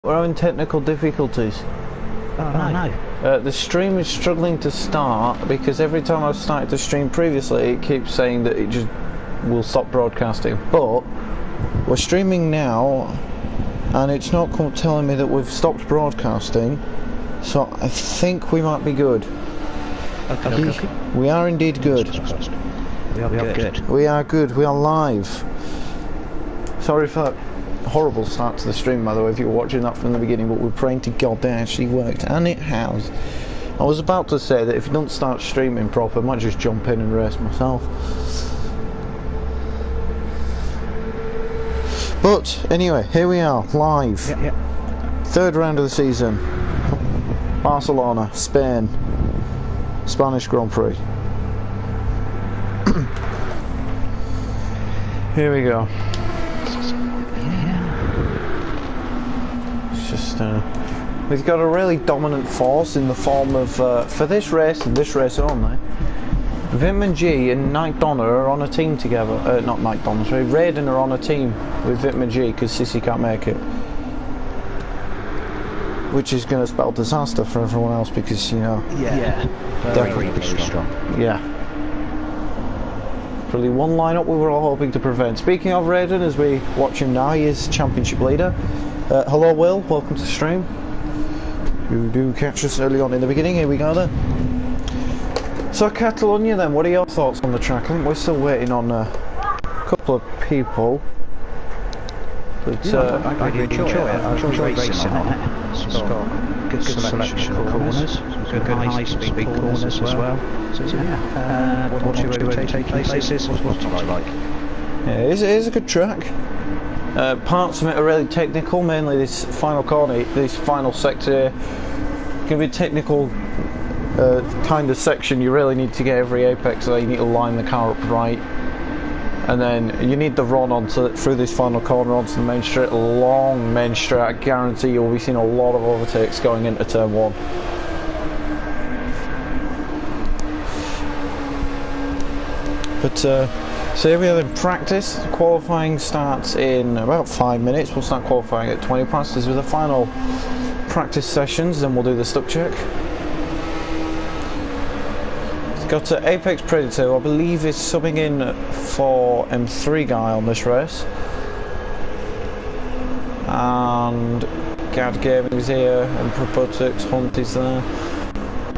We're having technical difficulties. Oh no. The stream is struggling to start because every time I've started to stream previously it keeps saying that it just will stop broadcasting. But we're streaming now and it's not telling me that we've stopped broadcasting, so I think we might be good. Okay. We are indeed good. We are good. We are good. We are live. Sorry for that horrible start to the stream, by the way, if you were watching that from the beginning, but we're praying to God that actually worked, and it has. I was about to say that if you don't start streaming proper, I might just jump in and race myself. But anyway, here we are, live. Yep. Third round of the season. Barcelona, Spain. Spanish Grand Prix. Here we go. It's just we've got a really dominant force in the form of for this race and this race only. Vim and G and Night Donna are on a team together. Not Night Donna, sorry. Raiden are on a team with Vim and G because Sissy can't make it, which is going to spell disaster for everyone else because, you know, they're pretty strong. Yeah. Probably one lineup we were all hoping to prevent. Speaking of Raiden, as we watch him now, he is championship leader. Hello Will, welcome to stream. You do catch us early on in the beginning, here we go then. So Catalunya then, what are your thoughts on the track? I think we're still waiting on a couple of people. But I really enjoy it. I enjoy racing on it. It's got good selection of corners, good high-speed corners as well. So what do you overtake places? What do you like? Yeah, it is a good track. Parts of it are really technical, mainly this final corner, this final sector. Going to be a technical kind of section. You really need to get every apex there. You need to line the car up right. And then you need the run through this final corner onto the main straight, long main straight. I guarantee you'll be seeing a lot of overtakes going into turn one. But so here we are in practice. Qualifying starts in about 5 minutes. We'll start qualifying at 20 past. This is the final practice sessions, then we'll do the stuck check. Got Apex Predator, who I believe is subbing in for M3 guy on this race. And Gad Gaming is here, and Propotix Hunt is there.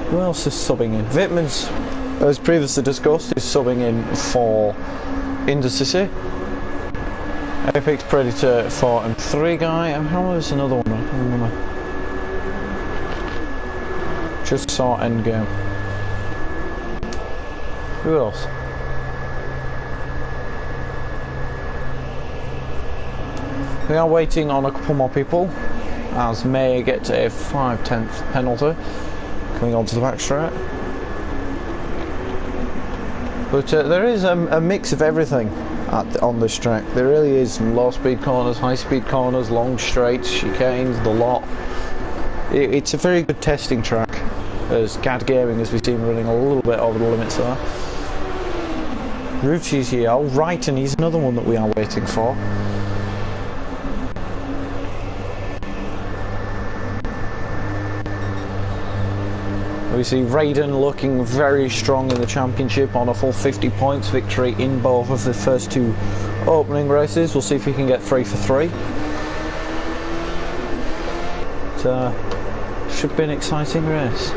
Who else is subbing in? Vitman's, as previously discussed, is subbing in for Indecisi. Apex Predator for M3 guy, and how was another one? I don't remember. Just saw Endgame. Who else? We are waiting on a couple more people as May gets a 5/10 penalty coming onto the back straight. But there is a mix of everything on this track. There really is some low speed corners, high speed corners, long straights, chicanes, the lot. It's a very good testing track, as Gad Gaming, as we've seen, running a little bit over the limits there. Root GTL, right, and he's another one that we are waiting for. We see Raiden looking very strong in the championship on a full 50 points victory in both of the first two opening races. We'll see if he can get 3 for 3. It should be an exciting race.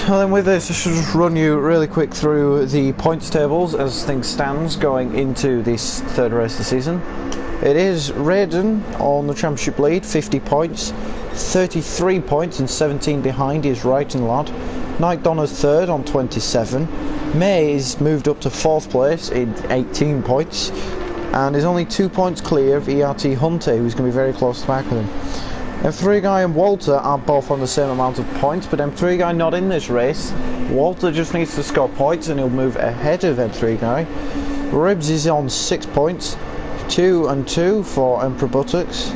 So then with this, I should just run you really quick through the points tables as things stands going into this third race of the season. It is Raiden on the championship lead, 50 points, 33 points and 17 behind is Right and Lad. Night Donna's third on 27. May is moved up to 4th place in 18 points and is only 2 points clear of ERT Hunter, who's going to be very close to back with him. M3 Guy and Walter are both on the same amount of points, but M3 Guy not in this race. Walter just needs to score points and he'll move ahead of M3 Guy. Ribs is on 6 points, 2 and 2 for Emperor Buttocks.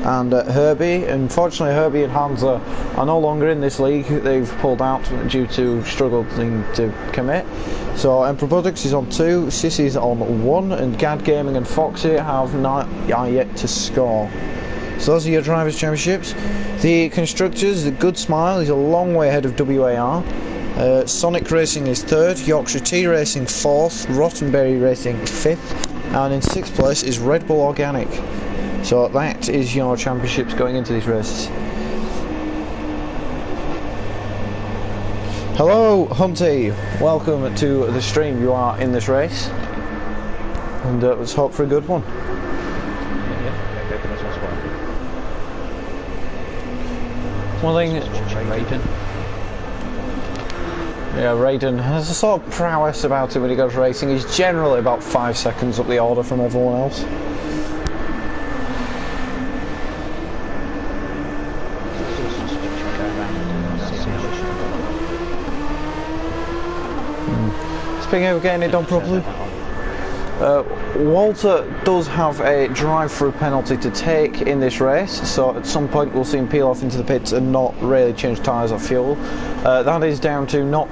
and Herbie. Unfortunately, Herbie and Hans are no longer in this league. They've pulled out due to struggling to commit. So Emperor Buttocks is on 2, Sissy's on 1, and Gad Gaming and Foxy are yet to score. So those are your Drivers' Championships. The Constructors, the Good Smile is a long way ahead of WAR. Sonic Racing is 3rd, Yorkshire Tea Racing 4th, Rottenberry Racing 5th, and in 6th place is Red Bull Organic. So that is your championships going into these races. Hello Hunty, welcome to the stream. You are in this race, and let's hope for a good one. One thing, yeah, Raiden has a sort of prowess about him when he goes racing. He's generally about 5 seconds up the order from everyone else. Speaking of getting it done properly, Walter does have a drive-through penalty to take in this race, so at some point we'll see him peel off into the pits and not really change tyres or fuel. That is down to not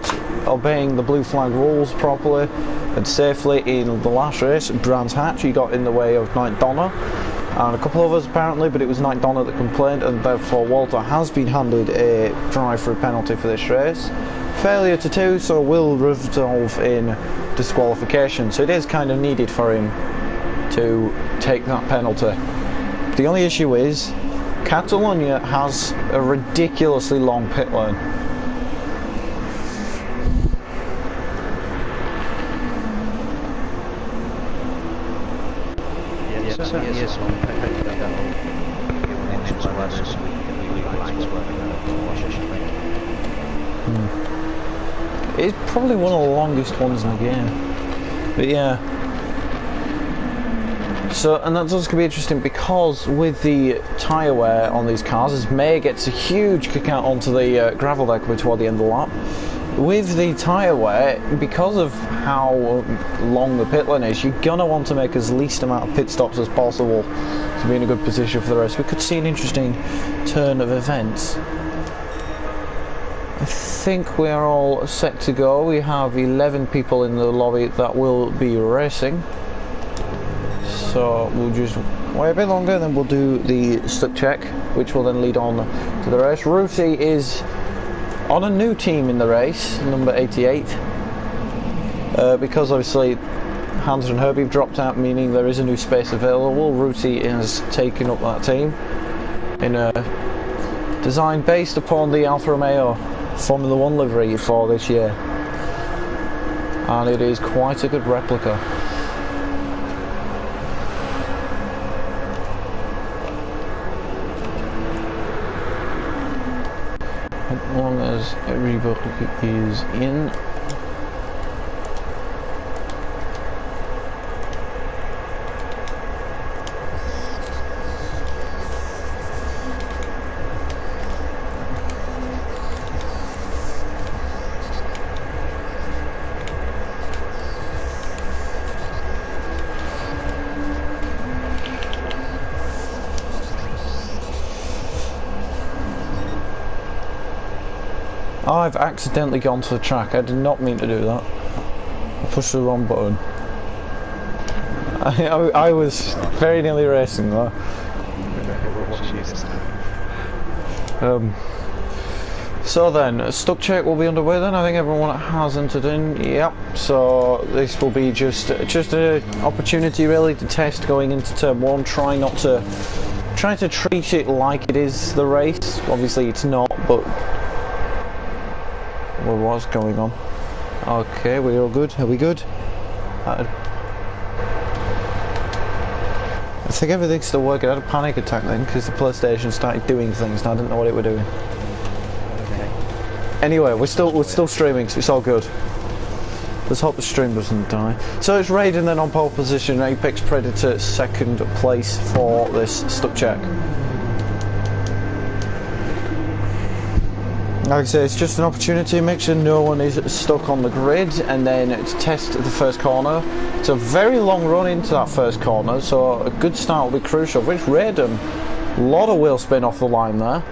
obeying the blue flag rules properly and safely in the last race. Brands Hatch, he got in the way of Knight Donna and a couple of us apparently, but it was Knight Donna that complained, and therefore Walter has been handed a drive-through penalty for this race. Failure to 2, so will resolve in disqualification, so it is kind of needed for him to take that penalty. The only issue is Catalunya has a ridiculously long pit lane. It's probably one of the longest ones in the game, but yeah. So, and that's also going to be interesting because with the tyre wear on these cars, as May gets a huge kick out onto the gravel there coming toward the end of the lap. With the tyre wear, because of how long the pit lane is, you're going to want to make as least amount of pit stops as possible to be in a good position for the race. We could see an interesting turn of events. I think we are all set to go. We have 11 people in the lobby that will be racing. So we'll just wait a bit longer and then we'll do the stuck check, which will then lead on to the race. Ruthie is on a new team in the race, number 88. Because obviously Hans and Herbie have dropped out, meaning there is a new space available. Ruthie has taken up that team in a design based upon the Alfa Romeo Formula 1 livery for this year, and it is quite a good replica. As long as everybody is in. I've accidentally gone to the track. I did not mean to do that. I pushed the wrong button. I was very nearly racing though. So then, stuck check will be underway then. I think everyone has entered in. Yep. So this will be just an opportunity really to test going into turn 1. Try to treat it like it is the race. Obviously it's not, but what's going on? Okay, we're all good. Are we good? I think everything's still working. I had a panic attack then because the PlayStation started doing things and I didn't know what it were doing. Okay. Anyway, we're still streaming, so it's all good. Let's hope the stream doesn't die. So it's Raiden then on pole position, Apex Predator second place for this stuck check. Like I say, it's just an opportunity to make sure no one is stuck on the grid, and then to test the first corner. It's a very long run into that first corner, so a good start will be crucial, which Raiden A lot of wheel spin off the line there.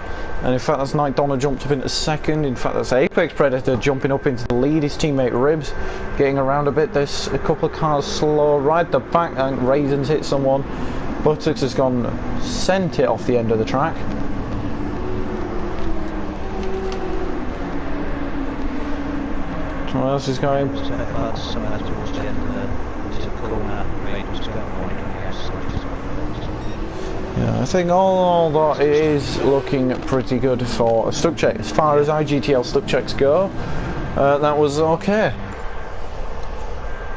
And in fact, that's Night Donna jumped up into second. In fact, that's Apex Predator jumping up into the lead. His teammate Ribs getting around a bit. There's a couple of cars slow right at the back. I think Raiden's hit someone. Buttocks has sent it off the end of the track. Someone else is going. Yeah, I think all that is looking pretty good for a stuck check. As far as IGTL stuck checks go, that was okay.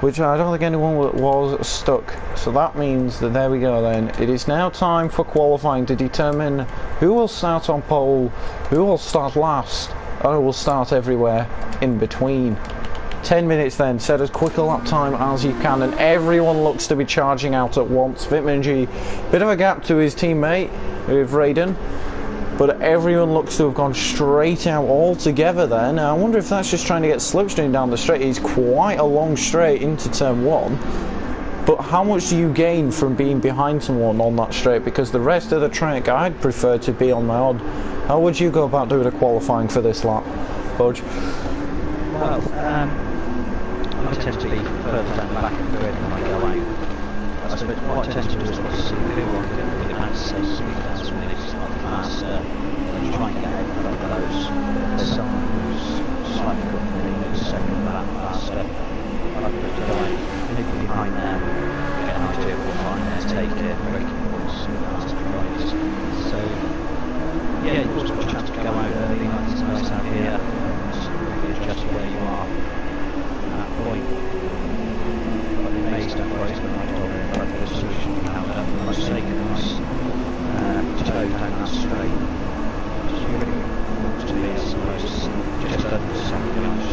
Which I don't think anyone was stuck. So that means that there we go then. It is now time for qualifying to determine who will start on pole, who will start last, and who will start everywhere in between. 10 minutes then, set as quick a lap time as you can, and everyone looks to be charging out at once. Vitmanji, bit of a gap to his teammate with Raiden, but everyone looks to have gone straight out all together there. Now I wonder if that's just trying to get slipstream down the straight. It's quite a long straight into turn 1, but how much do you gain from being behind someone on that straight? Because the rest of the track I'd prefer to be on my odd. How would you go about doing a qualifying for this lap, Budge? Well, I tend to be further down the back of the grid when I go out. I suppose what I tend to do is see who I can really pass, say, 3,000 minutes, not faster, and try and get out of those. There's someone who's slightly quicker than me, who's second lap faster. I could go out, maybe behind them, get an idea of what line they're taking, breaking points, faster riders. So, yeah, you've got a chance to go out early, like it's nice out here, and really adjust where you are. Point. I've been amazed at what when I told him about the solution how much taken us to go down that straight. It's really important to me, I suppose, just under the second finish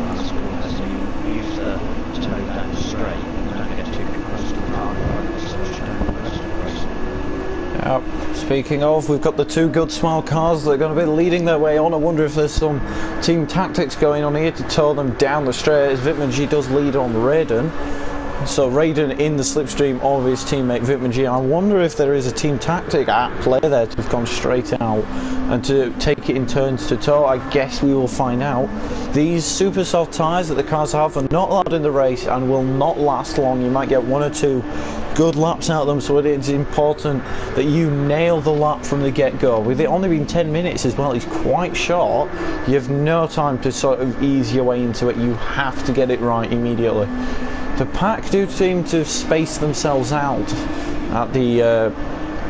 last corner, so you use the toe down straight and don't get too close to the car, like such down the rest of the race. Speaking of, we've got the two good small cars that are going to be leading their way on. I wonder if there's some team tactics going on here to tow them down the straight, as Vitmanji does lead on Raiden. So Raiden in the slipstream of his teammate Vitmanji. I wonder if there is a team tactic at play there to have gone straight out and to take it in turns to tow. I guess we will find out. These super soft tyres that the cars have are not allowed in the race and will not last long. You might get 1 or 2 good laps out of them, so it is important that you nail the lap from the get-go. With it only being 10 minutes as well, it's quite short. You have no time to sort of ease your way into it. You have to get it right immediately. The pack do seem to space themselves out at the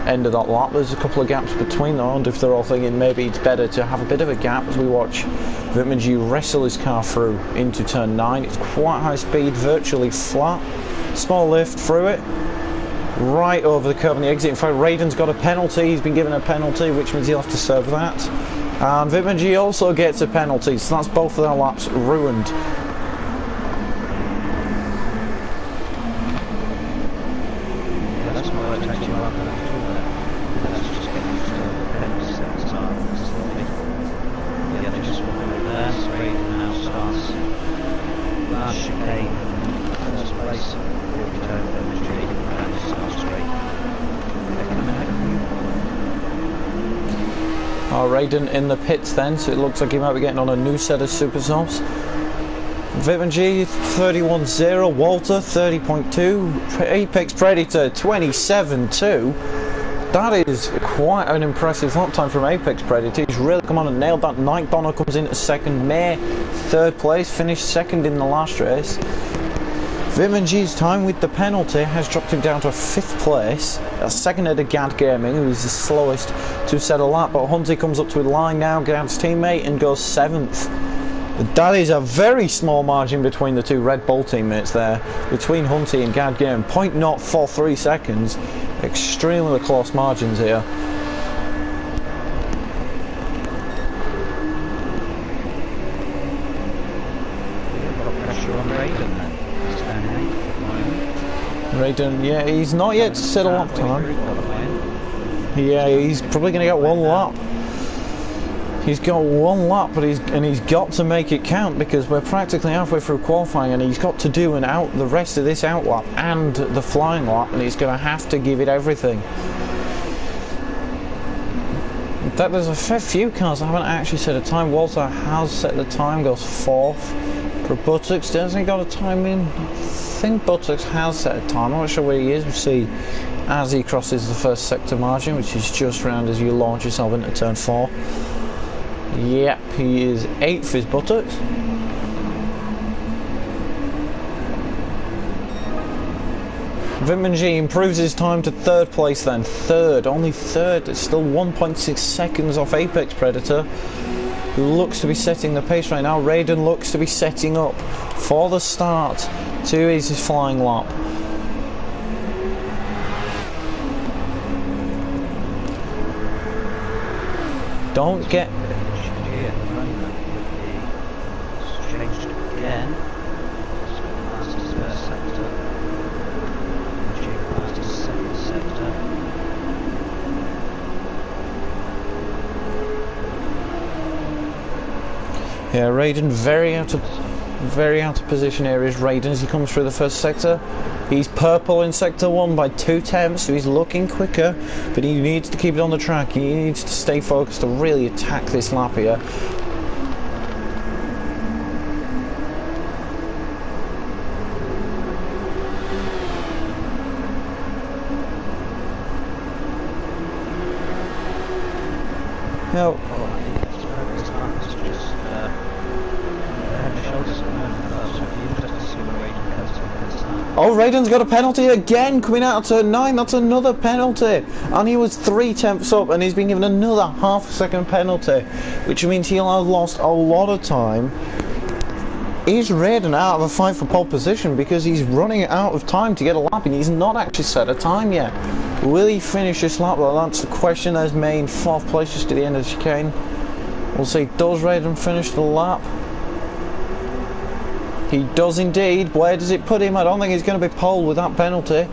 end of that lap. There's a couple of gaps between them. I wonder if they're all thinking maybe it's better to have a bit of a gap as we watch Vitmanji wrestle his car through into turn 9. It's quite high speed, virtually flat. Small lift through it, right over the curb on the exit. In fact, Raiden's got a penalty. He's been given a penalty, which means he'll have to serve that. And Vitmanji also gets a penalty, so that's both of their laps ruined. Raiden in the pits then, so it looks like he might be getting on a new set of super softs. Vitmanji 31.0, Walter 30.2, Apex Predator 27.2. That is quite an impressive lap time from Apex Predator. He's really come on and nailed that. Night Donna comes in at second, May 3rd place, finished second in the last race. Vitmanji's time with the penalty has dropped him down to a 5th place. That's second at Gad Gaming, who's the slowest to set a lap. But Hunty comes up to a line now, Gad's teammate, and goes 7th. That is a very small margin between the two Red Bull teammates there, between Hunty and Gad Gaming. 0.043 seconds. Extremely close margins here. Raiden, yeah, he's not yet set a lap time. Yeah, he's probably going to get 1 lap. He's got 1 lap, but he's got to make it count, because we're practically halfway through qualifying, and he's got to do the rest of this out lap and the flying lap, and he's going to have to give it everything. In fact, there's a fair few cars that haven't actually set a time. Walter has set the time, goes 4th. For Buttocks, hasn't he got a time in? I think Buttocks has set a time. I'm not sure where he is. We'll see as he crosses the first sector margin, which is just round as you launch yourself into turn 4. Yep, he is 8th is Buttocks. Vitmanji improves his time to 3rd place then. 3rd, only 3rd. It's still 1.6 seconds off Apex Predator, who looks to be setting the pace right now. Raiden looks to be setting up for the start to his flying lap. Don't get... Changed again. First sector. Second sector. Yeah, Raiden very out of position here is Raiden as he comes through the first sector. He's purple in sector 1 by 2 tenths, so he's looking quicker, but he needs to keep it on the track. He needs to stay focused to really attack this lap here. Now, oh, Raiden's got a penalty again coming out of turn 9. That's another penalty. And he was 3 tenths up, and he's been given another half-a-second penalty, which means he'll have lost a lot of time. Is Raiden out of a fight for pole position because he's running out of time to get a lap, and he's not actually set a time yet. Will he finish this lap? Well, that's the question. There's main 4th place just to the end of the chicane. We'll see, does Raiden finish the lap? He does indeed. Where does it put him? I don't think he's going to be pole with that penalty.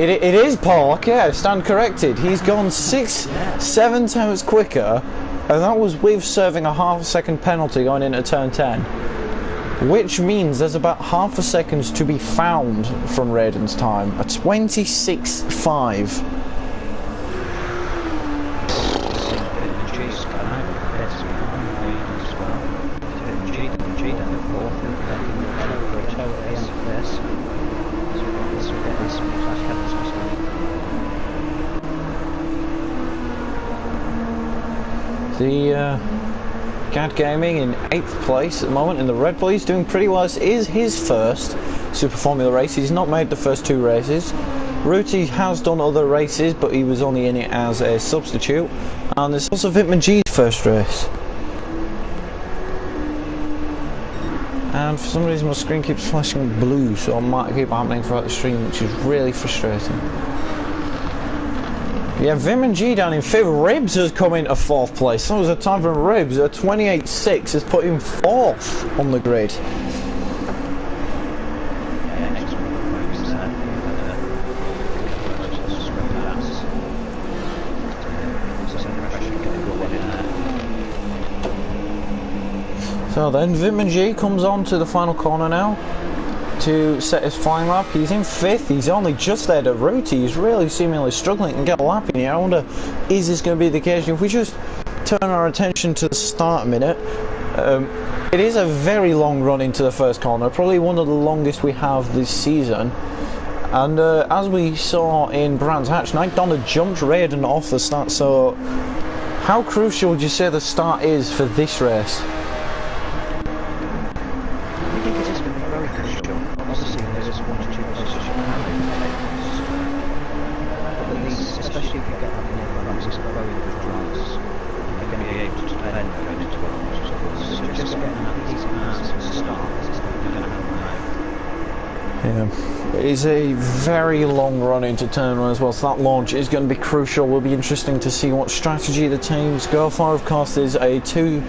It is pole. Okay, I stand corrected. He's gone 7 tenths quicker, and that was with serving a half-a-second penalty going into turn 10. Which means there's about half a second to be found from Raiden's time. A 26.5. The Gad Gaming in 8th place at the moment in the Red Bull. He's doing pretty well. This is his first Super Formula race. He's not made the first 2 races. Ruti has done other races, but he was only in it as a substitute. And it's also Vitmanji's first race. And for some reason my screen keeps flashing blue, so it might keep happening throughout the stream, which is really frustrating. Yeah, Vitmanji down in 5th. Ribs has come into 4th place. That was a time from Ribs. A 28.6 has put him 4th on the grid. So then Vitmanji comes on to the final corner now to set his flying lap. He's in 5th. He's only just there to Ruti. He's really seemingly struggling to get a lap in here. I wonder, is this going to be the case? If we just turn our attention to the start a minute, it is a very long run into the first corner, probably one of the longest we have this season. And as we saw in Brands Hatch, Night Donner jumped Raiden off the start. So how crucial would you say the start is for this race? It's a very long run into turn 1 as well, so that launch is going to be crucial. Will be interesting to see what strategy the teams go for. Of course, there's 2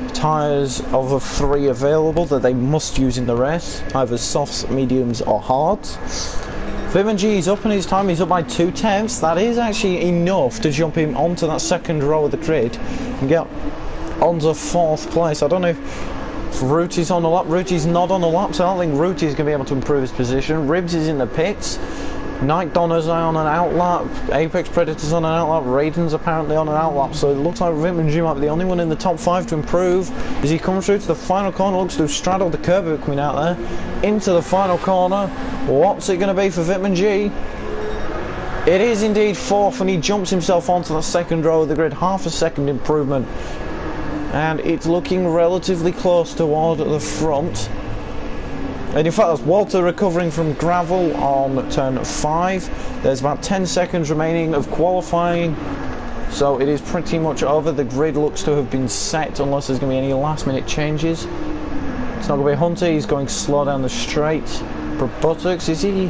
tyres of the 3 available that they must use in the race, either softs, mediums or hards. Vitmanji is up in his time. He's up by 2 tenths. That is actually enough to jump him onto that second row of the grid and get onto 4th place. I don't know if Ruti's on the lap. Ruti's not on the lap, so I don't think Ruti's going to be able to improve his position. Ribs is in the pits. Night Donner's on an outlap, Apex Predator's on an outlap, Raiden's apparently on an outlap, so it looks like Vitman might be the only one in the top 5 to improve as he comes through to the final corner. Looks to have straddled the curb coming out there into the final corner. What's it going to be for Vitman G? It is indeed 4th, and he jumps himself onto the second row of the grid, half a second improvement, and it's looking relatively close toward the front. And in fact, that's Walter recovering from gravel on turn 5. There's about 10 seconds remaining of qualifying, so it is pretty much over. The grid looks to have been set unless there's going to be any last minute changes. It's not going to be Hunter, he's going slow down the straight. Buttocks, is he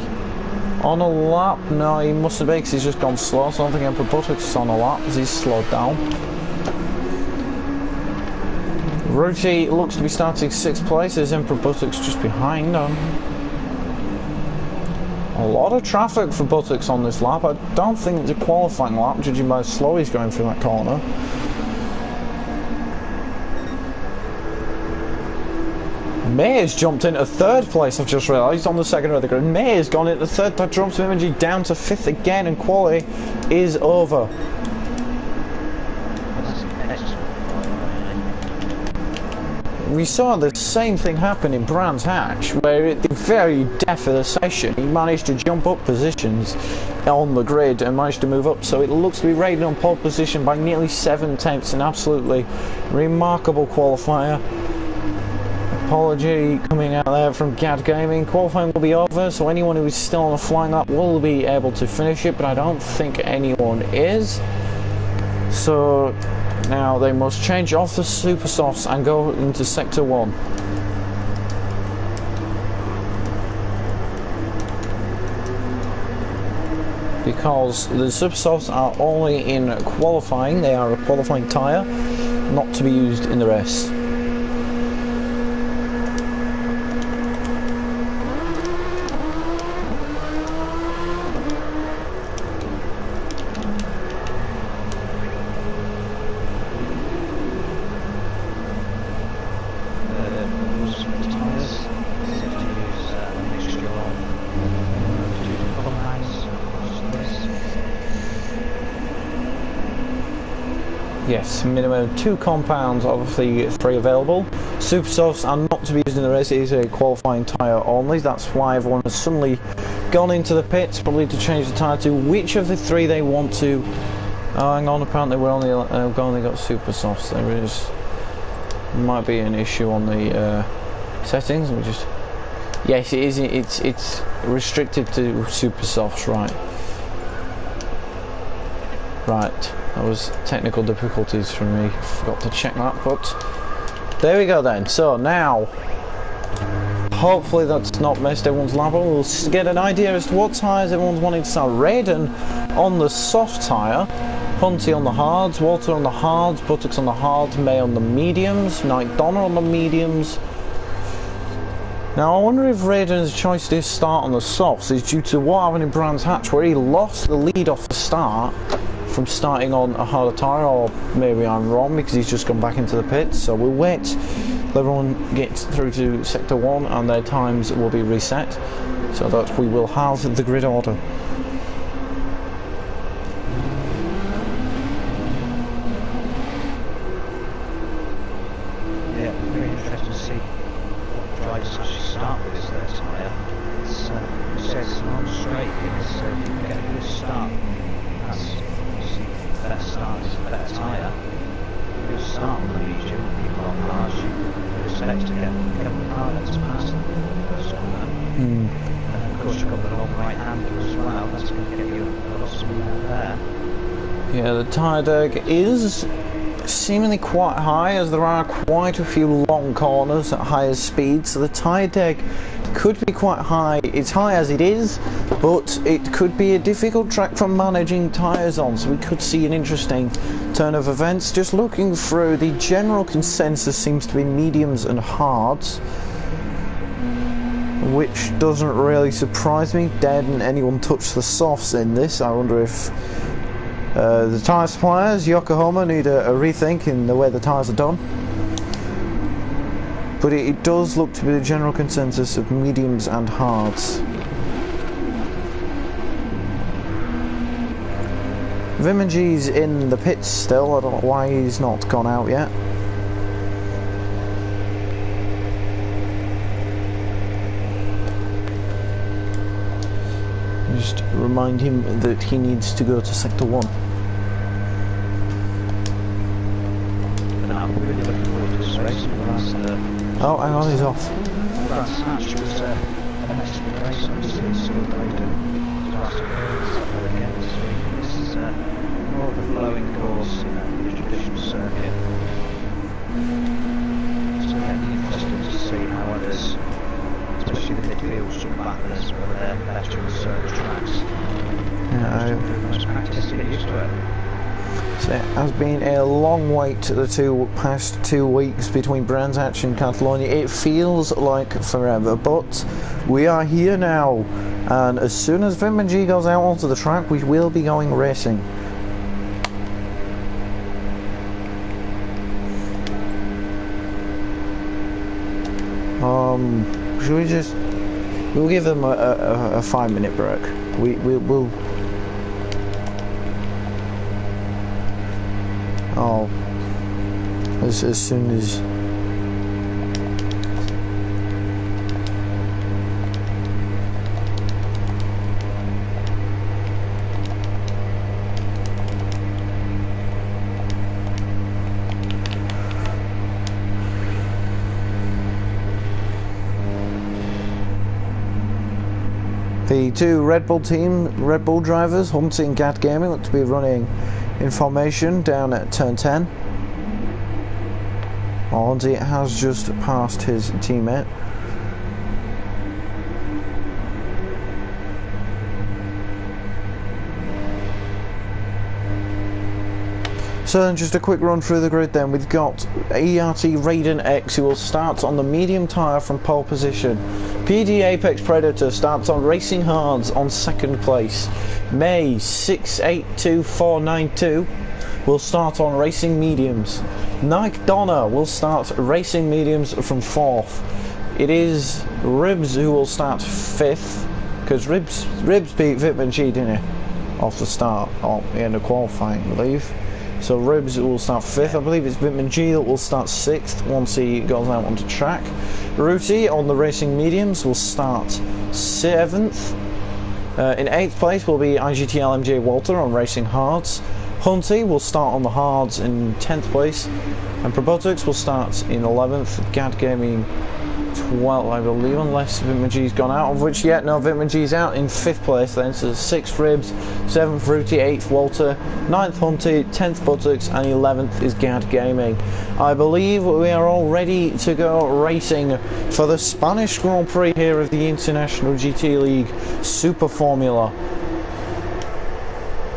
on a lap? No, he mustn't be because he's just gone slow, so I don't think Emperor Buttocks is on a lap as he's slowed down. Ruti looks to be starting 6th place as Emperor Buttocks just behind him. A lot of traffic for Buttocks on this lap. I don't think it's a qualifying lap, judging by how slow he's going through that corner. May has jumped into 3rd place, I've just realised, on the second row of the grid. May has gone into 3rd, that drops Mimiji down to 5th again, and quality is over. We saw the same thing happen in Brands Hatch, where at the very depth of the session he managed to jump up positions on the grid and managed to move up, so it looks to be rated on pole position by nearly 7/10, an absolutely remarkable qualifier. Apology coming out there from Gad Gaming. Qualifying will be over, so anyone who is still on a flying lap will be able to finish it, but I don't think anyone is. So now they must change off the super softs and go into sector 1. Because the super softs are only in qualifying, they are a qualifying tyre, not to be used in the rest. Yes, minimum 2 compounds of the 3 available. Super softs are not to be used in the race, it is a qualifying tyre only. That's why everyone has suddenly gone into the pits, probably to change the tyre to which of the 3 they want to. Oh, hang on, apparently we've only got super softs. There is, might be an issue on the settings. Let me just. Yes, it is. It's restricted to super softs, right? Right. That was technical difficulties for me. Forgot to check that, but there we go then. So now, hopefully that's not messed everyone's lap up. We'll get an idea as to what tyres everyone's wanting to start. Raiden on the soft tyre, Hunty on the hards, Walter on the hards, Buttocks on the hards, May on the mediums, Night Donner on the mediums. Now I wonder if Raiden's choice to start on the softs is due to what happened in Brands Hatch, where he lost the lead off the start from starting on a harder tyre, or maybe I'm wrong because he's just gone back into the pits. So we'll wait till everyone gets through to sector 1 and their times will be reset so that we will have the grid order. Yeah, very interesting to see what drivers actually start with as their tyre. It says on straight here, so if you get a good start, that's better start is a better tyre. If you start on the medium, people on harsh, you expect to get the car that's past the first corner. And of course you've got the long right handle as well, that's going to get you a lot of speed out there. Yeah, the tyre deg is seemingly quite high, as there are quite a few long corners at higher speeds, so the tyre deg could be quite high. It's high as it is, but it could be a difficult track for managing tyres on, so we could see an interesting turn of events. Just looking through, the general consensus seems to be mediums and hards, which doesn't really surprise me. Didn't anyone touch the softs in this? I wonder if the tyre suppliers, Yokohama, need a rethink in the way the tyres are done. But it does look to be the general consensus of mediums and hards. Vimanji's in the pits still. I don't know why he's not gone out yet. Just remind him that he needs to go to sector 1. I'm really looking forward to this race. Oh, hang on, he's off. Last match was an excellent race, obviously, it's still played against. This is more of a flowing course in a traditional circuit. So yeah, interesting to see how others, especially the midfield sort of battlers, whether they're better in certain tracks. Yeah, most practice to get used to it. So it has been a long wait the past 2 weeks between Brands Hatch and Catalunya. It feels like forever, but we are here now, and as soon as Vimanji goes out onto the track, we will be going racing. Should we just... We'll give them a 5-minute break. We'll... Oh, as soon as... The two Red Bull drivers, Humpty and Gat Gaming, look to be running in formation down at turn 10. Humpty has just passed his teammate. So then just a quick run through the grid then. We've got ERT Raiden X, who will start on the medium tyre from pole position. PD Apex Predator starts on Racing Hards on 2nd place. May 682492 will start on Racing Mediums. Nike Donna will start Racing Mediums from 4th. It is Ribs who will start 5th, because Ribs beat Vimanji, didn't he? Off the start, in the qualifying, I believe. So Ribs will start 5th. I believe it's Vimanji that will start 6th once he goes out onto track. Ruti on the Racing Mediums will start 7th. In 8th place will be IGTL MJ Walter on Racing Hards. Hunty will start on the Hards in 10th place. And Probotix will start in 11th. Gad Gaming 12th, I believe, unless Vimanji's gone out, of which yet no, Vimanji's out in 5th place then. So 6th Ribs, 7th Ruti, 8th Walter, 9th Hunty, 10th Buttocks, and 11th is Gad Gaming. I believe we are all ready to go racing for the Spanish Grand Prix here of the International GT League Super Formula.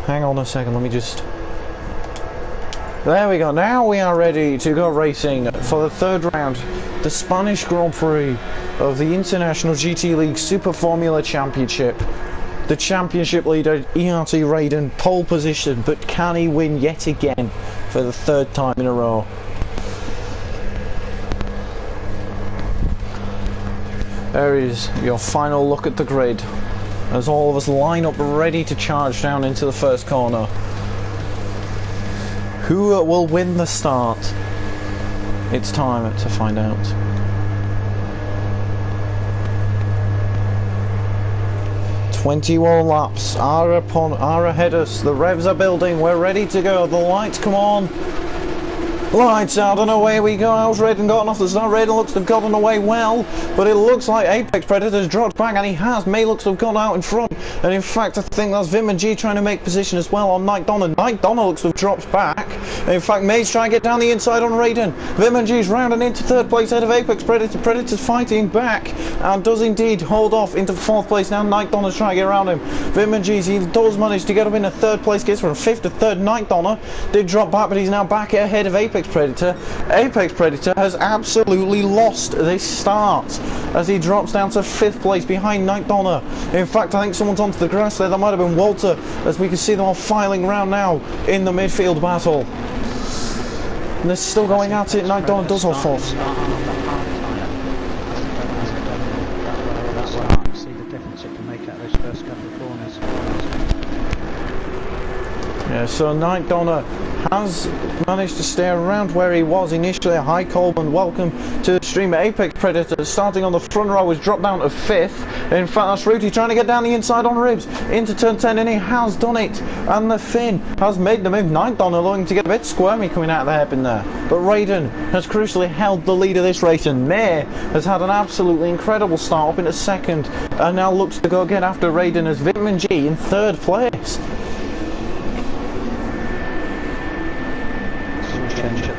Hang on a second, let me just... There we go, now we are ready to go racing for the 3rd round, the Spanish Grand Prix of the International GT League Super Formula Championship. The championship leader, ERT Raiden, pole position, but can he win yet again for the 3rd time in a row? There is your final look at the grid, as all of us line up ready to charge down into the first corner. Who will win the start? It's time to find out. "21 laps are ahead of us. The revs are building. We're ready to go. The lights come on. Lights out and away we go. How's Raiden gotten off the start? Raiden looks to have gotten away well, but it looks like Apex Predator's dropped back, and he has. May looks to have gone out in front, and in fact I think that's Vimanji trying to make position as well on Nike Donna. Nike Donna looks to have dropped back. In fact, May's trying to get down the inside on Raiden. Vimanji's rounding into 3rd place ahead of Apex Predator. Predator's fighting back and does indeed hold off into 4th place. Now Nike Donna's trying to get around him. Vimanji's, he does manage to get him in a 3rd place, gets from 5th to 3rd. Nike Donna did drop back, but he's now back ahead of Apex Predator. Apex Predator has absolutely lost this start as he drops down to 5th place behind Nike Donna. In fact, I think someone's onto the grass there. That might have been Walter, as we can see them all filing around now in the midfield battle. And they're still going at it. Nike Donna does hold 4th. Yeah, so Night Donner has managed to stay around where he was initially. Hi Coleman, welcome to the stream. Apex Predator starting on the front row has dropped down to 5th. In fact, that's Ruti trying to get down the inside on Ribs into turn 10, and he has done it. And the Finn has made the move. Night Donner looking to get a bit squirmy coming out of the hairpin there. But Raiden has crucially held the lead of this race, and May has had an absolutely incredible start up into 2nd, and now looks to go get after Raiden as Vitamin G in 3rd place.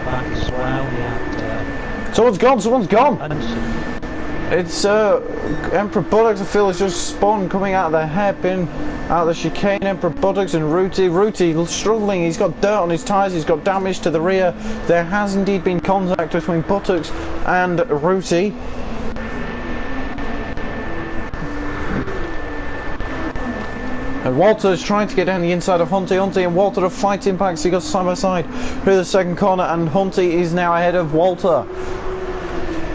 Back as well. Yeah, someone's gone. It's Emperor Buttocks, I feel, has just spun coming out of the hairpin, out of the chicane. Emperor Buttocks and Ruti struggling. He's got dirt on his tyres, he's got damage to the rear. There has indeed been contact between Buttocks and Ruti. And Walter's trying to get down the inside of Hunty. Hunty and Walter are fighting back, so he goes side by side through the 2nd corner, and Hunty is now ahead of Walter.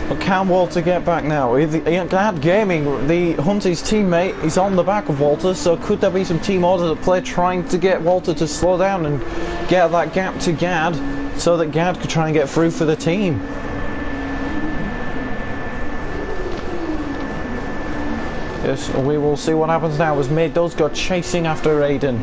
But can Walter get back now? Glad Gaming, Hunty's teammate, is on the back of Walter, so could there be some team orders at play trying to get Walter to slow down and get that gap to Gad, so that Gad could try and get through for the team? Yes, we will see what happens now as May does go chasing after Raiden.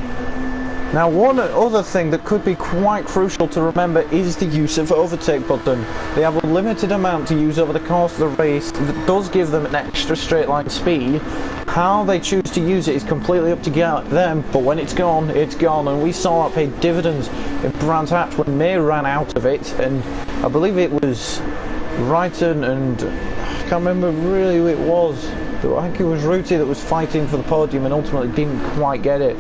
Now, one other thing that could be quite crucial to remember is the use of overtake button. They have a limited amount to use over the course of the race that does give them an extra straight line speed. How they choose to use it is completely up to them, but when it's gone, and we saw that pay dividends in Brands Hatch when May ran out of it, and I believe it was Wrighton and I can't remember really who it was. I think it was Ruti that was fighting for the podium and ultimately didn't quite get it.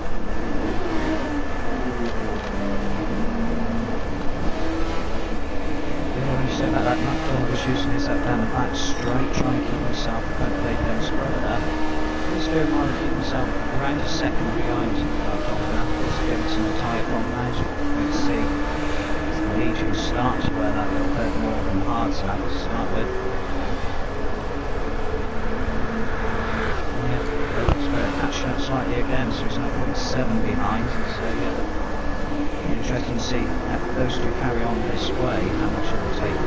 That Nightcrawler was using his up down the back straight, trying to keep himself out of the spread there. He's doing well to keep himself around a 2nd behind Nightcrawler. He's getting some tyre from now, as you can see. The Legion starts where that little bit more than hard stuff to start with. Catching up slightly again, so he's now 0.7 behind. So yeah, interesting to see if those two carry on this way, how much it will take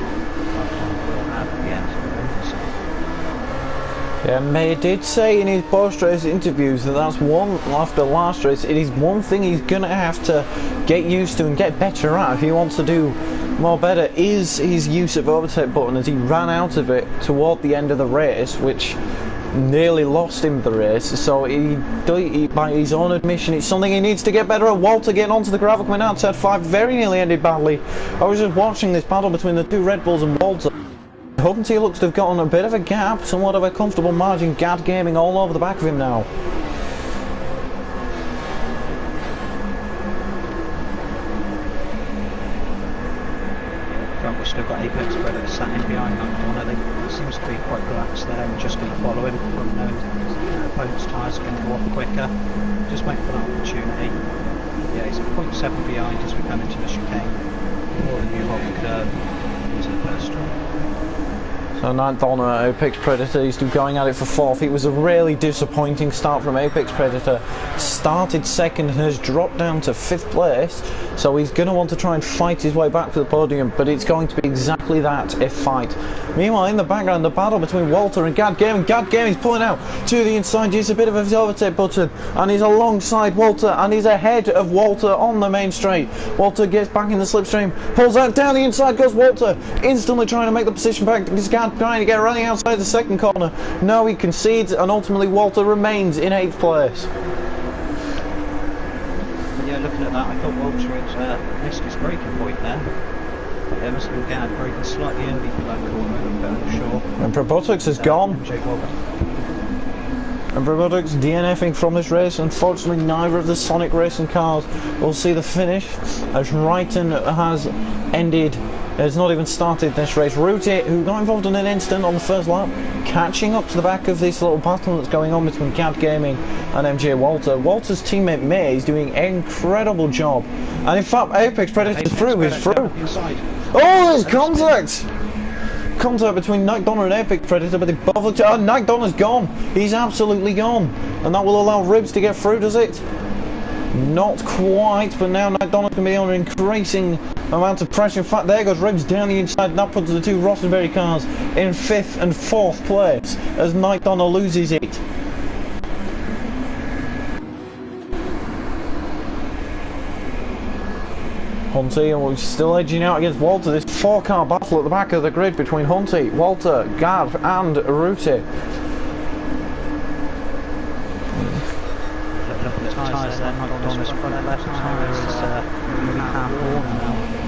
will have at the end. Yeah, May did say in his post-race interviews that that's one, after last race, it is one thing he's going to have to get used to and get better at if he wants to do more better, is his use of overtake button, as he ran out of it toward the end of the race, which nearly lost him the race. So he, by his own admission, it's something he needs to get better at. Walter getting onto the gravel coming out, turn 5, very nearly ended badly. I was just watching this battle between the two Red Bulls and Walter. Hunty looks to have gotten a bit of a gap, somewhat of a comfortable margin. Gad Gaming all over the back of him now. We've still got Apex Predator sat in behind that corner. They seems to be quite relaxed there and just going to follow him from knowing their opponent's tyres are going to go off quicker. Just waiting for that opportunity. Yeah, he's 0.7 behind as we come into the chicane. Or the new hole curve into the first straight. So Ninth on Apex Predator, he's still going at it for 4th. It was a really disappointing start from Apex Predator. Started 2nd and has dropped down to 5th place. So he's going to want to try and fight his way back to the podium, but it's going to be exactly that, a fight. Meanwhile, in the background, the battle between Walter and Gad Gaming. Gad Gaming's pulling out to the inside, uses a bit of a overtake button, and he's alongside Walter, and he's ahead of Walter on the main straight. Walter gets back in the slipstream, pulls out down the inside, goes Walter, instantly trying to make the position back. He's Gad trying to get running outside the 2nd corner. No, he concedes, and ultimately Walter remains in 8th place. Yeah, looking at that, I thought Walter had missed his braking point there. There must have been Gad braking slightly early for that corner, I'm fairly sure. And Probotix is gone. And Probotix DNFing from this race. Unfortunately, neither of the Sonic Racing cars will see the finish, as Wrighton has not even started this race. Ruti, who got involved in an incident on the first lap, catching up to the back of this little battle that's going on between Gad Gaming and MJ Walter. Walter's teammate May is doing an incredible job, and in fact Apex Predator's through. He's through. Oh, there's contact between Night Donner and Apex Predator, but they both looked at Night Donner's gone. He's absolutely gone, and that will allow Ribs to get through, does it? Not quite, but now McDonald's can be under increasing amount of pressure. In fact, there goes Ribs down the inside, and that puts the two Rottenberry cars in 5th and 4th place as Mike Donald loses it. Hunty still edging out against Walter. This 4-car battle at the back of the grid between Hunty, Walter, Gav and Ruti.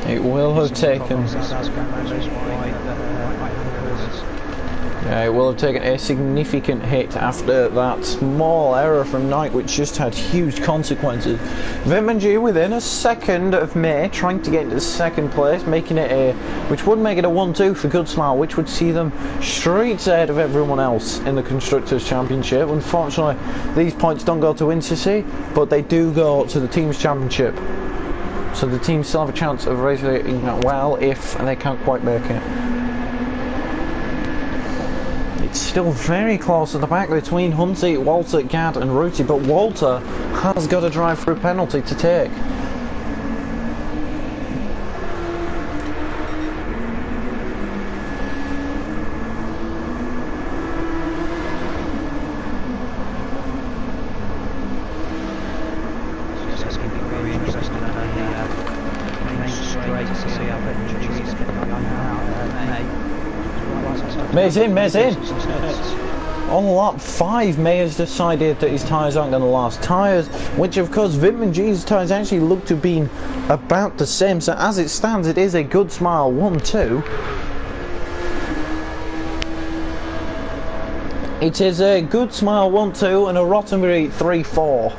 It will have taken. Yeah, it will have taken a significant hit after that small error from Knight, which just had huge consequences. Vimmenji within a second of May, trying to get into 2nd place, making it which would make it a 1-2 for Goodsmile, which would see them streets ahead of everyone else in the Constructors' Championship. Unfortunately, these points don't go to Incisi, but they do go to the Teams' Championship. So the teams still have a chance of racing well if they can't quite make it. It's still very close at the back between Hunty, Walter, Gad and Ruti, but Walter has got a drive-through penalty to take. May's in. On lap 5, May has decided that his tyres aren't going to last. Tyres, which of course Vimmenji's tyres actually look to have been about the same. So as it stands, it is a Goodsmile 1-2. It is a Goodsmile 1-2 and a Rottenberry 3-4.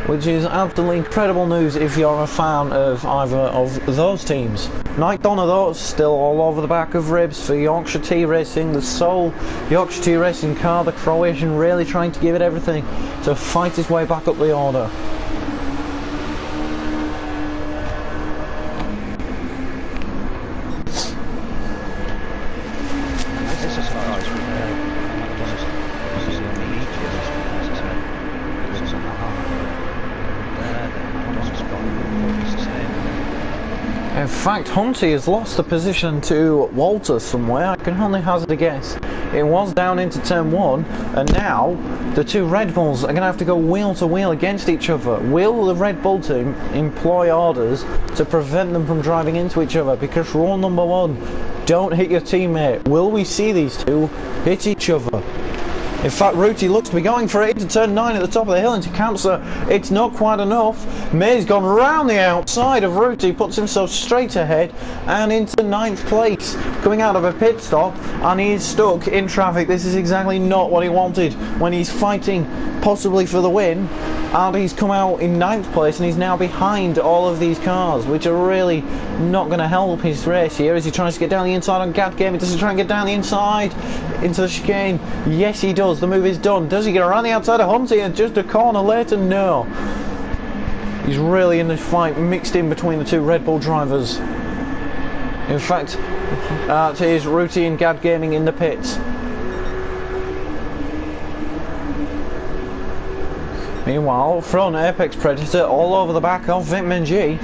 Which is absolutely incredible news if you're a fan of either of those teams. Mike Donner though, still all over the back of Ribs for Yorkshire T Racing, the sole Yorkshire T Racing car, the Croatian really trying to give it everything to fight his way back up the order. In fact, Hunty has lost the position to Walter somewhere. I can only hazard a guess. It was down into turn 1, and now the two Red Bulls are going to have to go wheel to wheel against each other. Will the Red Bull team employ orders to prevent them from driving into each other? Because rule number 1, don't hit your teammate. Will we see these two hit each other? In fact, Ruti looks to be going for it into turn 9 at the top of the hill into Cancer. It's not quite enough. May's gone round the outside of Ruti, puts himself straight ahead and into 9th place, coming out of a pit stop, and he is stuck in traffic. This is exactly not what he wanted when he's fighting possibly for the win, and he's come out in 9th place and he's now behind all of these cars, which are really not going to help his race here as he tries to get down the inside on Gad Game. Does he try and get down the inside into the chicane? Yes, he does. The move is done. Does he get around the outside of Hunty and just a corner later? No. He's really in this fight, mixed in between the two Red Bull drivers. In fact, it is Ruti and Gad Gaming in the pits. Meanwhile, front Apex Predator all over the back of Vimmenji.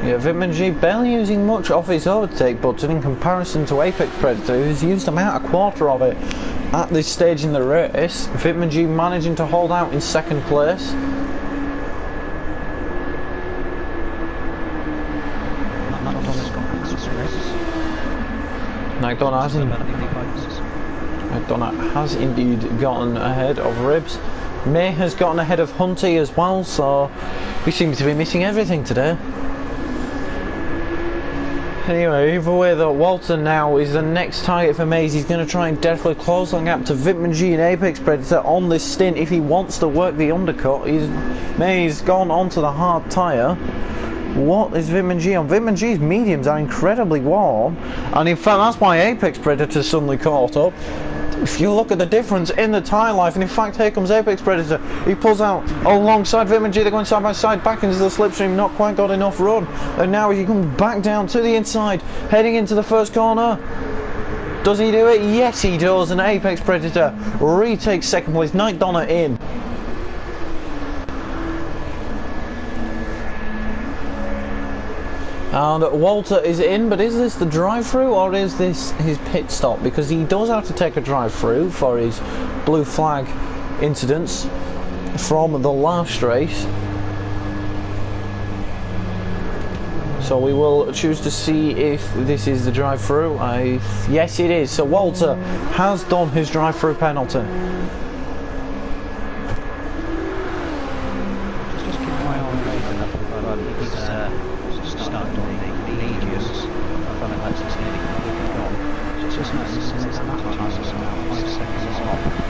Yeah, Vimmenji barely using much of his overtake button in comparison to Apex Predator, who's used about a quarter of it at this stage in the race. Vimmenji managing to hold out in 2nd place. McDonough has indeed gotten ahead of Ribs. May has gotten ahead of Hunty as well, so we seem to be missing everything today. Anyway, either way though, Walter now is the next target for Mays. He's going to try and definitely close the gap to Vimmenji and Apex Predator on this stint if he wants to work the undercut. Mays gone onto the hard tyre. What is Vimmenji on? Vimmenji's mediums are incredibly warm, and in fact that's why Apex Predator suddenly caught up. If you look at the difference in the tyre life, and in fact here comes Apex Predator. He pulls out alongside Vimmenji. They're going side by side back into the slipstream, not quite got enough run, and now he comes back down to the inside, heading into the first corner. Does he do it? Yes, he does. And Apex Predator retakes second place. Night Donna in. And Walter is in, but is this the drive-through or is this his pit stop? Because he does have to take a drive-through for his blue flag incidents from the last race. So we will choose to see if this is the drive-through. Yes, it is. So Walter has done his drive-through penalty. Just keep an eye on he's started on the mediums. I don't know if that's nearly gone. Just noticing that time is about 5 seconds off.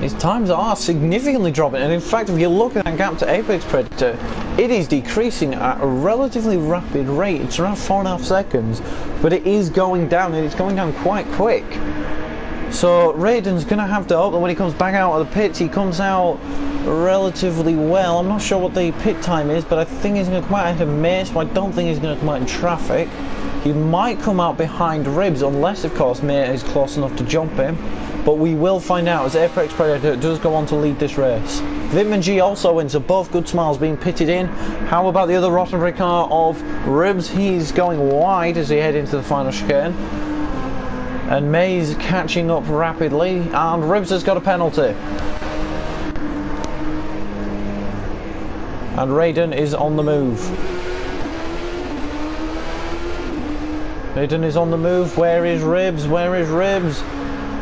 His times are significantly dropping, and in fact, if you look at that gap to Apex Predator, it is decreasing at a relatively rapid rate. It's around 4.5 seconds, but it is going down, and it's going down quite quick. So Raiden's going to have to hope that when he comes back out of the pits, he comes out relatively well. I'm not sure what the pit time is, but I think he's going to come out into May, so I don't think he's going to come out in traffic. He might come out behind Ribs, unless, of course, May is close enough to jump him. But we will find out as Apex Predator does go on to lead this race. Vitamin G also wins, so both good smiles being pitted in. How about the other Rottenbury car of Ribs? He's going wide as he head into the final chicane. And May's catching up rapidly, and Ribs has got a penalty. And Raiden is on the move. Raiden is on the move. Where is Ribs? Where is Ribs?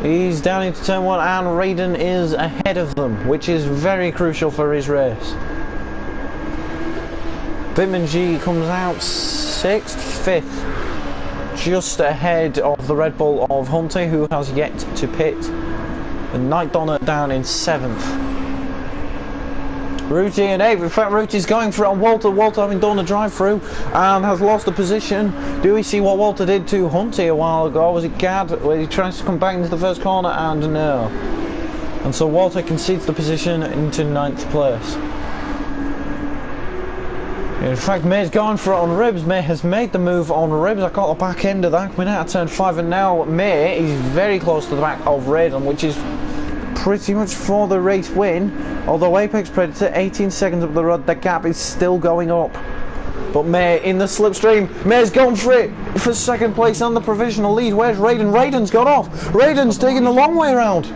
He's down into turn 1 and Raiden is ahead of them, which is very crucial for his race. Vitamin G comes out 6th, 5th, just ahead of the Red Bull of Hunty, who has yet to pit. And Night Donna down in 7th. Ruti and Abe, in fact Ruti's going for it on Walter. Walter having done a drive-through and has lost the position. Do we see what Walter did to Hunty a while ago? Was it Gad where he tries to come back into the first corner, and no. And so Walter concedes the position into 9th place. In fact, May's gone for it on Ribs. May has made the move on Ribs. I got the back end of that coming out of turn 5, and now May is very close to the back of Raiden, which is pretty much for the race win. Although Apex Predator 18 seconds up the road, the gap is still going up. But May in the slipstream. May's gone for it for second place on the provisional lead. Where's Raiden? Raiden's got off. Raiden's taking the long way around.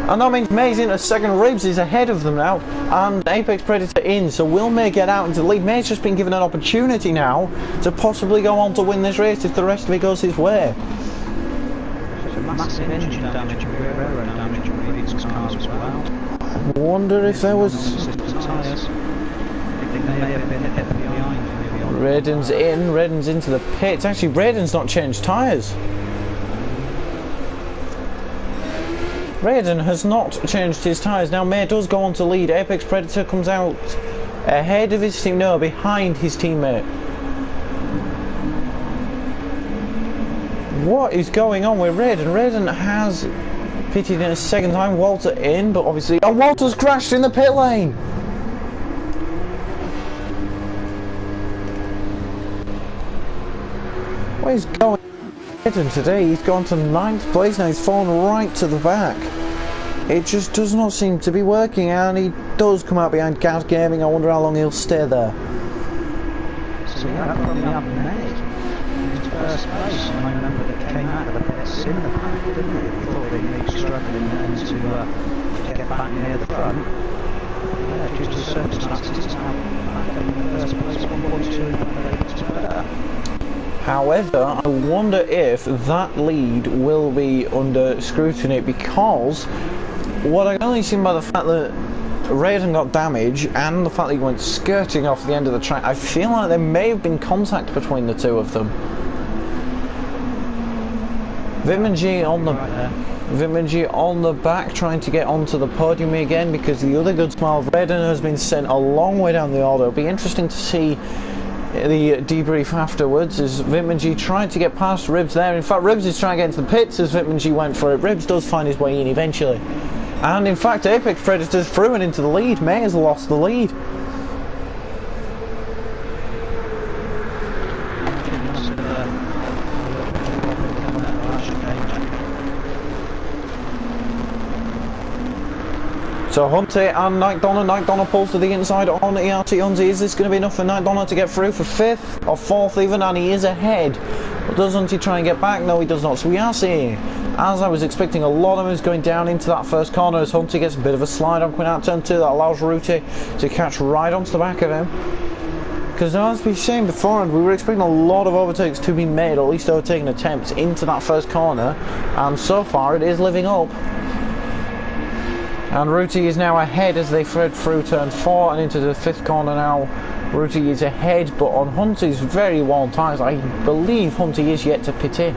And that means May's into second. Ribs is ahead of them now, and Apex Predator in. So will May get out into the lead? May's just been given an opportunity now to possibly go on to win this race if the rest of it goes his way. Massive engine damage and railroad damage on Raiden's cars as well. I wonder if there was... tyres. I think they may have been a bit behind. Raiden's in, Raiden's into the pits. Actually, Raiden's not changed tyres. Raiden has not changed his tyres. Now May does go on to lead. Apex Predator comes out ahead of his team, no, behind his teammate. What is going on with Raiden? Raiden has pitted in a second time. Walter in, but obviously... Oh, Walter's crashed in the pit lane! What is going on with Raiden today? He's gone to 9th place now. He's fallen right to the back. It just does not seem to be working, and he does come out behind Gas Gaming. I wonder how long he'll stay there. So yeah, that probably happened May. First place, and I remember that came out of the pits in the pack, didn't it? We thought they may be struggling then to get back near the front. Yeah, due to the circumstances, it's now back up in the first place, 1.2 better. However, I wonder if that lead will be under scrutiny, because what I can only see by the fact that Raiden got damage and the fact that he went skirting off the end of the track, I feel like there may have been contact between the two of them. Vitamin G on the back, trying to get onto the podium again, because the other good smile, Raiden, has been sent a long way down the order. It'll be interesting to see the debrief afterwards. Is Vitamin G trying to get past Ribs there? In fact, Ribs is trying to get into the pits as Vitamin G went for it. Ribs does find his way in eventually. And in fact, Apex Predator's through and into the lead. May has lost the lead. So Hunty and Night Donna pulls to the inside on ERT Hunty. Is this going to be enough for Night Donna to get through for 5th or 4th even? And he is ahead. But does Hunty try and get back? No, he does not. So we are seeing, as I was expecting, a lot of moves going down into that first corner as Hunty gets a bit of a slide on coming out turn 2. That allows Ruti to catch right onto the back of him. Because as we've seen beforehand, we were expecting a lot of overtakes to be made, or at least overtaking attempts into that first corner. And so far it is living up. And Ruti is now ahead as they thread through turn 4 and into the 5th corner now. Ruti is ahead, but on Hunty's very worn tyres, I believe Hunty is yet to pit in.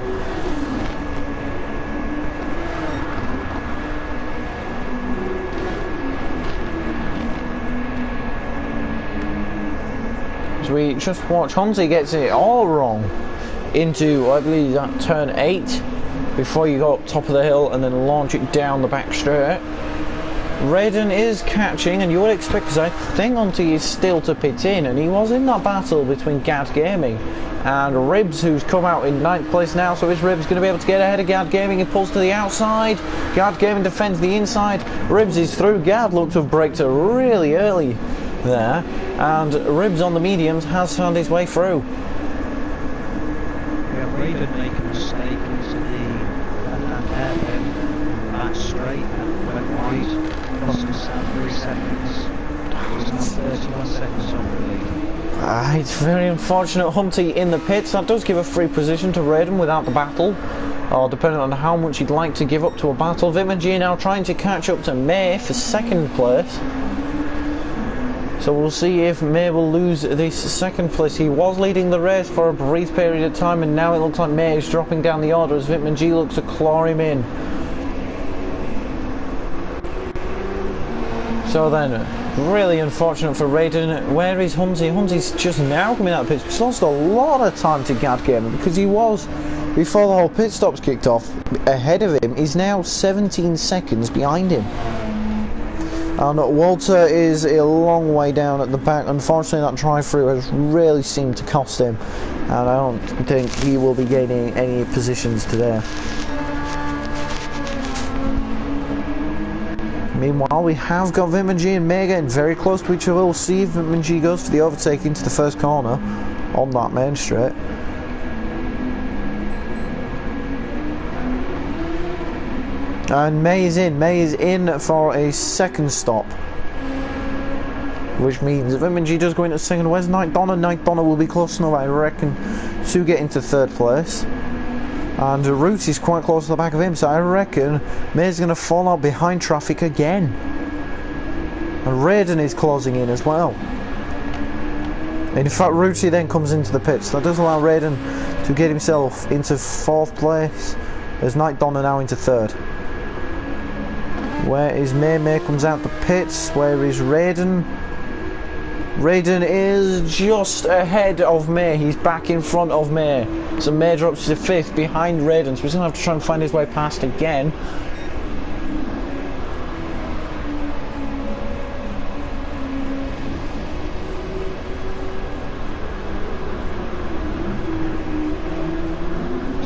So we just watch Hunty gets it all wrong into, I believe, that turn 8 before you go up top of the hill and then launch it down the back straight. Raiden is catching, and you would expect, because I think Hunty is still to pit in, and he was in that battle between Gad Gaming and Ribs, who's come out in 9th place now. So is Ribs going to be able to get ahead of Gad Gaming? He pulls to the outside. Gad Gaming defends the inside. Ribs is through. Gad looked to have braked really early there, and Ribs on the mediums has found his way through. Yeah, Raiden make a mistake into the left-hand hairpin, back straight and went wide. Cost himself 3 seconds. He's now 31 seconds off the lead. It's very unfortunate. Hunty in the pits. That does give a free position to Raiden without the battle, or depending on how much he'd like to give up to a battle. Vitman now trying to catch up to May for 2nd place. So we'll see if May will lose this 2nd place. He was leading the race for a brief period of time, and now it looks like May is dropping down the order as Vitman looks to claw him in. So then, really unfortunate for Raiden. Where is Hunty? Hunty's just now coming out of the pits. He's lost a lot of time to Gad Gaming because he was, before the whole pit stops kicked off, ahead of him. He's now 17 seconds behind him. And Walter is a long way down at the back. Unfortunately, that drive-through has really seemed to cost him, and I don't think he will be gaining any positions today. Meanwhile, we have got Vitman and May getting very close to each other. We'll see if Vitman goes for the overtake into the first corner on that main straight. And May is in. May is in for a 2nd stop, which means if Vitman does go into 2nd, where's Night Donna? Night Donna will be close enough, I reckon, to get into 3rd place. And Root is quite close to the back of him, so I reckon May's going to fall out behind traffic again. And Raiden is closing in as well. In fact, Rooty then comes into the pits. That does allow Raiden to get himself into 4th place, as Night Donna now into 3rd. Where is May? May comes out the pits. Where is Raiden? Raiden is just ahead of May. He's back in front of May. So May drops to 5th behind Raiden. So he's going to have to try and find his way past again.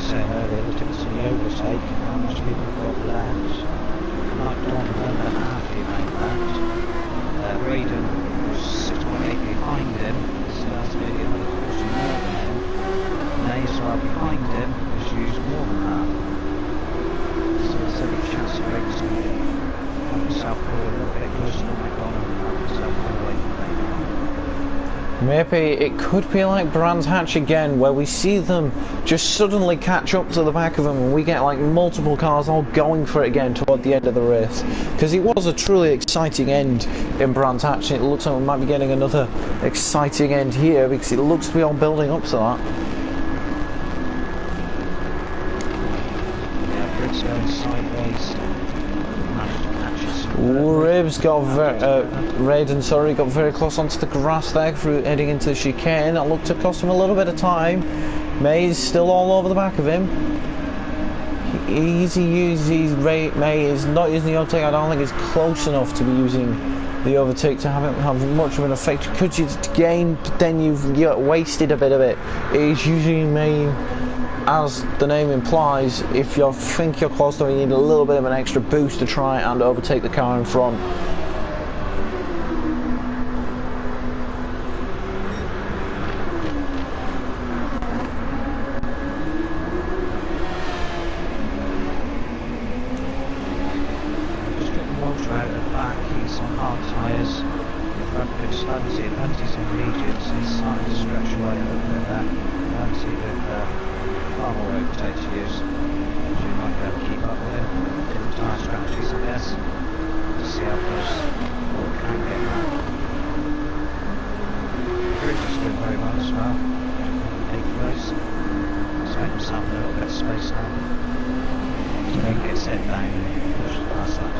Saying earlier that it was in the overtake. How much people got left? Night Donna 1.5 he made that. Raiden 6.8 behind him, so that's nearly another quarter more than him. May's right behind him, has used more than that. So there's every chance of Raiden's going to have himself pulled a little bit closer to McDonald and have himself pulled away from May. Maybe it could be like Brands Hatch again, where we see them just suddenly catch up to the back of them and we get like multiple cars all going for it again toward the end of the race. Because it was a truly exciting end in Brands Hatch, and it looks like we might be getting another exciting end here because it looks to be all building up to that. Yeah, Briggs going sideways. Ribs got Raiden, sorry, got very close onto the grass there through heading into the chicane. That looked to cost him a little bit of time. May's still all over the back of him. May is not using the overtake. I don't think it's close enough to be using the overtake to have much of an effect. Could you gain, but then you've wasted a bit of it. It's usually May, as the name implies, if you think you're close to it, you need a little bit of an extra boost to try and overtake the car in front. hard tyres. The front looks flimsy, and Andy's in regions, he's starting to stretch away a little bit there. Andy with far more overtake to use. So you might be able to keep up with him. Different tyre strategies, I guess. To see how close we can get now. Bruce doing very well as well. 8th place. He's made himself a little bit of space now. So he can get set down and push past that.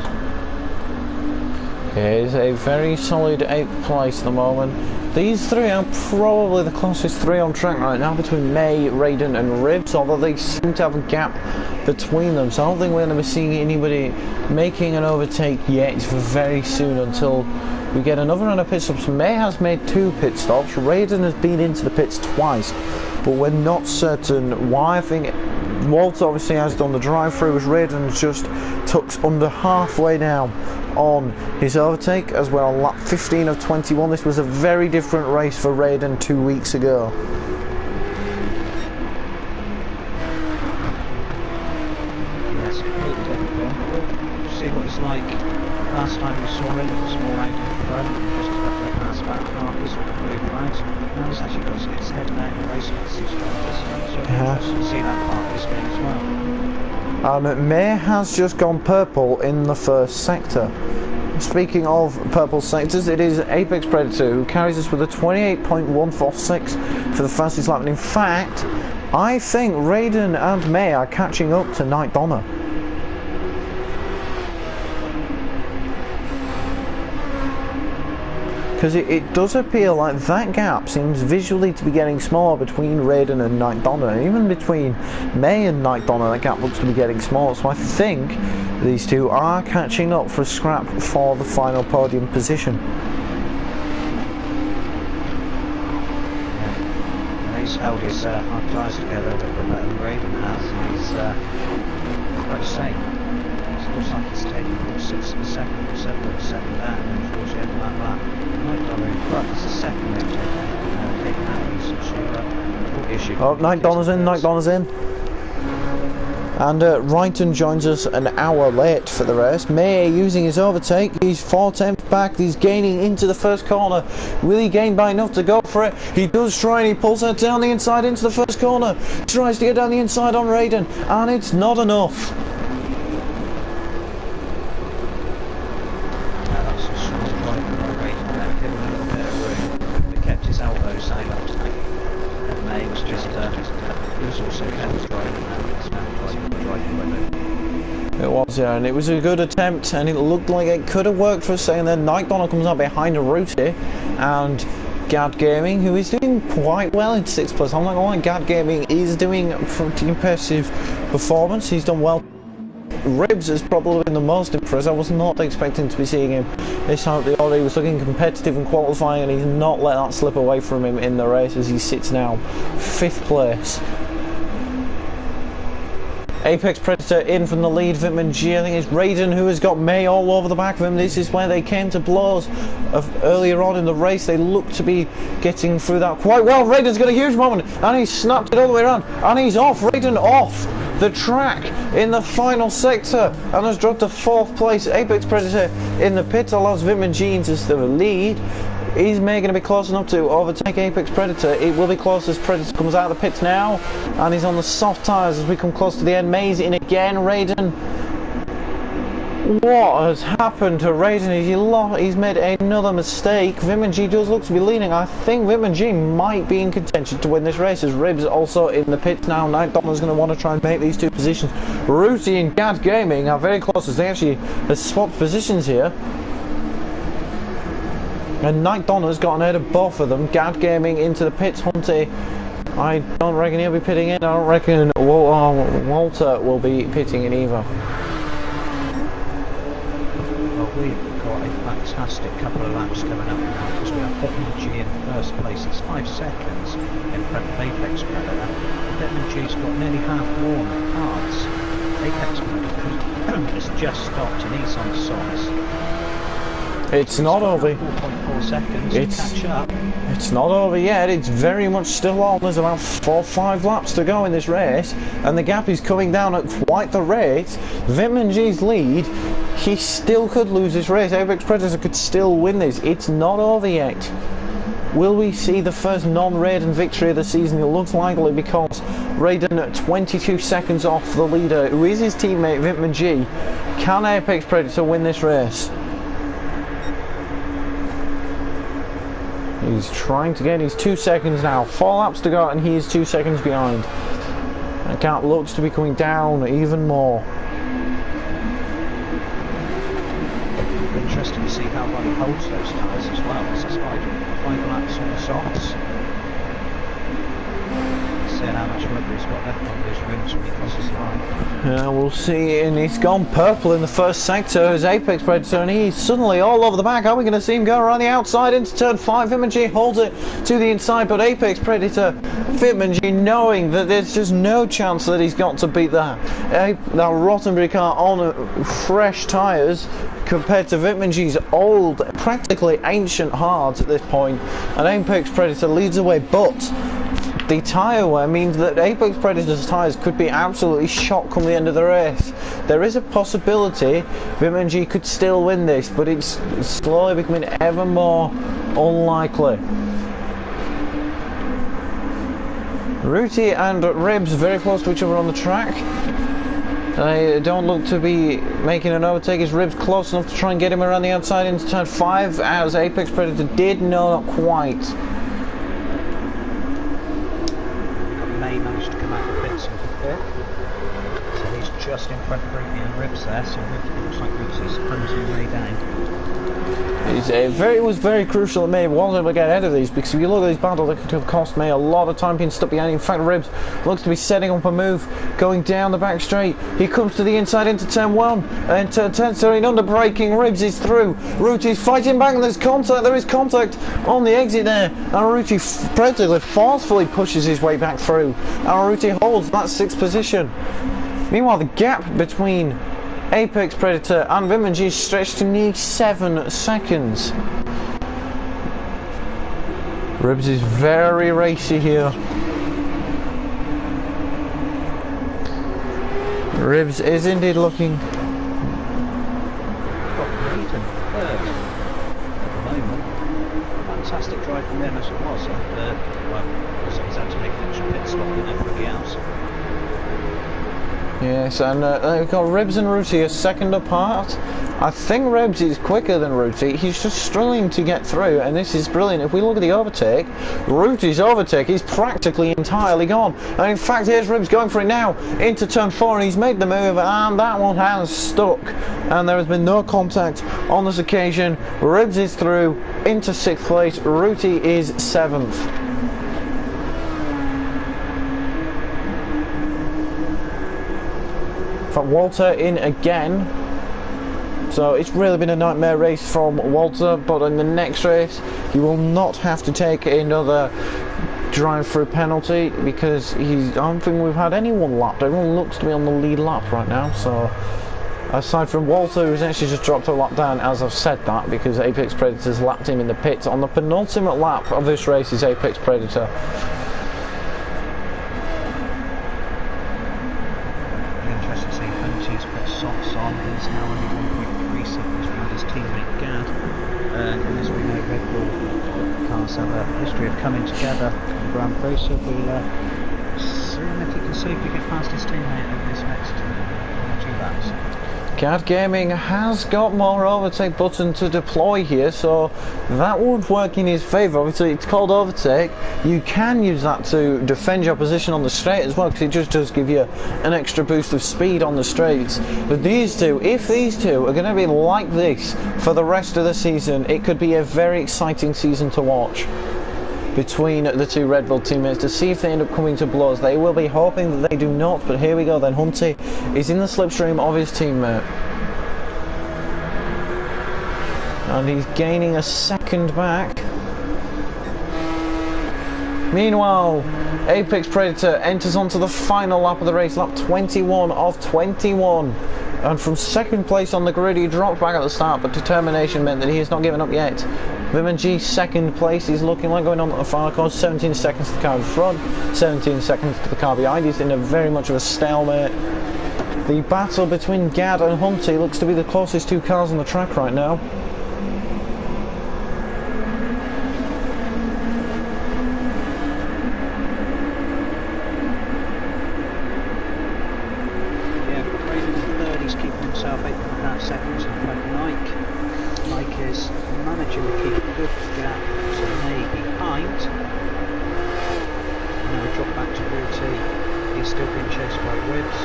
It is a very solid 8th place at the moment. These three are probably the closest three on track right now between May, Raiden and Ribs, although they seem to have a gap between them, so I don't think we're going to be seeing anybody making an overtake yet for very soon until we get another round of pit stops. May has made 2 pit stops, Raiden has been into the pits twice, but we're not certain why. I think Walt obviously has done the drive-through as Raiden just tucks under halfway down on his overtake as we're on lap 15 of 21. This was a very different race for Raiden 2 weeks ago. Yes, completely different. See what it's like. Last time we saw it was more out in front, just about the pass back markers with the blue flags. Now he's actually got its head down and racing with 6 drivers. So interesting to see that part of this game as well. May has just gone purple in the first sector. Speaking of purple sectors, it is Apex Predator who carries us with a 28.146 for the fastest lap. And in fact, I think Raiden and May are catching up to Night Donna. Because it does appear like that gap seems visually to be getting smaller between Raiden and Night Donna. And even between May and Night Donna, that gap looks to be getting smaller. So I think these two are catching up for a scrap for the final podium position. Yeah. He's held his hard tyres together a little bit better than Raiden has. He's quite safe. It looks like he's taking 6 per second, 7 per second down, and towards the end of that lap. Night Donna in front, it's the second they've taken out. Oh, Night Donna's in, Night Donna's in. And Wrighton joins us an hour late for the race. May using his overtake, he's 4 tenths back, he's gaining into the first corner. Will he gain by enough to go for it? He does try and he pulls that down the inside into the first corner. Tries to get down the inside on Raiden, and it's not enough. Yeah, and it was a good attempt and it looked like it could have worked for a second. Then Night Donna comes out behind Ruti and Gad Gaming, who is doing quite well in 6th place. I'm not gonna lie, Gad Gaming is doing a pretty impressive performance. He's done well. Ribs has probably been the most impressed. I was not expecting to be seeing him this time at the order. He was looking competitive in qualifying and he's not let that slip away from him in the race as he sits now 5th place. Apex Predator in from the lead, Vitman G. I think it's Raiden who has got May all over the back of him. This is where they came to blows earlier on in the race. They look to be getting through that quite well. Raiden's got a huge moment and he's snapped it all the way around and he's off. Raiden off the track in the final sector and has dropped to 4th place. Apex Predator in the pit allows Vitman G into the lead. Is May going to be close enough to overtake Apex Predator? It will be close as Predator comes out of the pits now and he's on the soft tyres as we come close to the end. May's in again. Raiden, what has happened to Raiden? He's made another mistake. Vitman G does look to be leading. I think Vitman G might be in contention to win this race as Ribs also in the pits now. Night Donna's going to want to try and make these 2 positions. Ruti and Gad Gaming are very close as they actually have swapped positions here. And Night Donna's gotten ahead of both of them. Gad Gaming into the pits. Hunty, I don't reckon he'll be pitting in. I don't reckon Walter will be pitting in either. Well, we've got a fantastic couple of laps coming up now because we have Vitman G in 1st place. It's 5 seconds in front of Apex Predator. Vitman G's got nearly half worn parts. Apex Predator has just stopped and he's on softs. It's not over. 4.4 seconds to catch up. It's not over yet. It's very much still on. There's about 4 or 5 laps to go in this race, and the gap is coming down at quite the rate. Vitmanji's lead, he still could lose this race. Apex Predator could still win this. It's not over yet. Will we see the first non-Raiden victory of the season? It looks likely, because Raiden at 22 seconds off the leader, who is his teammate Vitmanji. Can Apex Predator win this race? He's trying to get his 2 seconds now. 4 laps to go and he is 2 seconds behind. The gap looks to be coming down even more. Interesting to see how well he holds those tyres as well. It's 5 laps on the softs. Seeing how much rubber he's got left on those rims when he crosses the line. Yeah, we'll see, and he's gone purple in the first sector as Apex Predator, and he's suddenly all over the back. Are we going to see him go around the outside into turn 5? Vitmanji holds it to the inside, but Apex Predator, Vitmanji, knowing that there's just no chance that he's got to beat that Rottenbury car on fresh tyres, compared to Vitmanji's old, practically ancient hards at this point, and Apex Predator leads away, but the tyre wear means that Apex Predator's tyres could be absolutely shot come the end of the race. There is a possibility Vitmanji could still win this, but it's slowly becoming ever more unlikely. Ruti and Ribs very close to each other on the track. They don't look to be making an overtake as Ribs close enough to try and get him around the outside into turn 5, as Apex Predator did, no, not quite. Managed to come out of pits into 5th, so he's just in front of Ruti and Ribs there, so it looks like Ribs is cruising way down. It was very crucial that May was able to get ahead of these, because if you look at these battles, they could have cost May a lot of time being stuck behind. In fact, Ribs looks to be setting up a move going down the back straight. He comes to the inside into turn 1 and turn 10, so in under braking. Ribs is through. Ruti's fighting back, and there's contact. There is contact on the exit there, and Ruti practically forcefully pushes his way back through, and Ruti holds that 6th position. Meanwhile, the gap between Apex Predator and Vitmanji is stretched to nearly 7 seconds. Ribs is very racy here. Ribs is indeed looking. Fantastic drive from them as it was, and also he's had to make an extra pit stop and everybody else. Yes, and they've got Ribs and Ruti a second apart. I think Ribs is quicker than Ruti. He's just struggling to get through, and this is brilliant. If we look at the overtake, Ruti's overtake is practically entirely gone. And in fact, here's Ribs going for it now into turn 4, and he's made the move, and that one has stuck. And there has been no contact on this occasion. Ribs is through into 6th place. Ruti is 7th. In fact, Walter in again, so it's really been a nightmare race from Walter, but in the next race he will not have to take another drive-through penalty, because I don't think we've had anyone lapped. Everyone looks to be on the lead lap right now, so aside from Walter, who's actually just dropped a lap down, as I've said that, because Apex Predator's lapped him in the pits. On the penultimate lap of this race is Apex Predator. Softs on, he's now only 1.3 seconds behind his teammate Gad, and as we know, Red Bull cars have a history of coming together in the Grand Prix, so we'll see if he can safely get past his teammate over this next 2 laps. Gad Gaming has got more overtake button to deploy here, so that would work in his favour. Obviously, it's called overtake. You can use that to defend your position on the straight as well, because it just does give you an extra boost of speed on the straights. But these two, if these two are going to be like this for the rest of the season, it could be a very exciting season to watch between the two Red Bull teammates, to see if they end up coming to blows. They will be hoping that they do not, but here we go then. Hunty is in the slipstream of his teammate, and he's gaining a second back. Meanwhile, Apex Predator enters onto the final lap of the race, lap 21 of 21, and from second place on the grid he dropped back at the start, but determination meant that he has not given up yet. Vimanji second place, he's looking like going on to the final course, 17 seconds to the car in front, 17 seconds to the car behind. He's in a very much of a stalemate. The battle between Gad and Hunty looks to be the closest two cars on the track right now. Seconds in front of Mike. Mike is managing to keep a good gap to me behind. Now we drop back to Ruti. He's still being chased by Ribbs.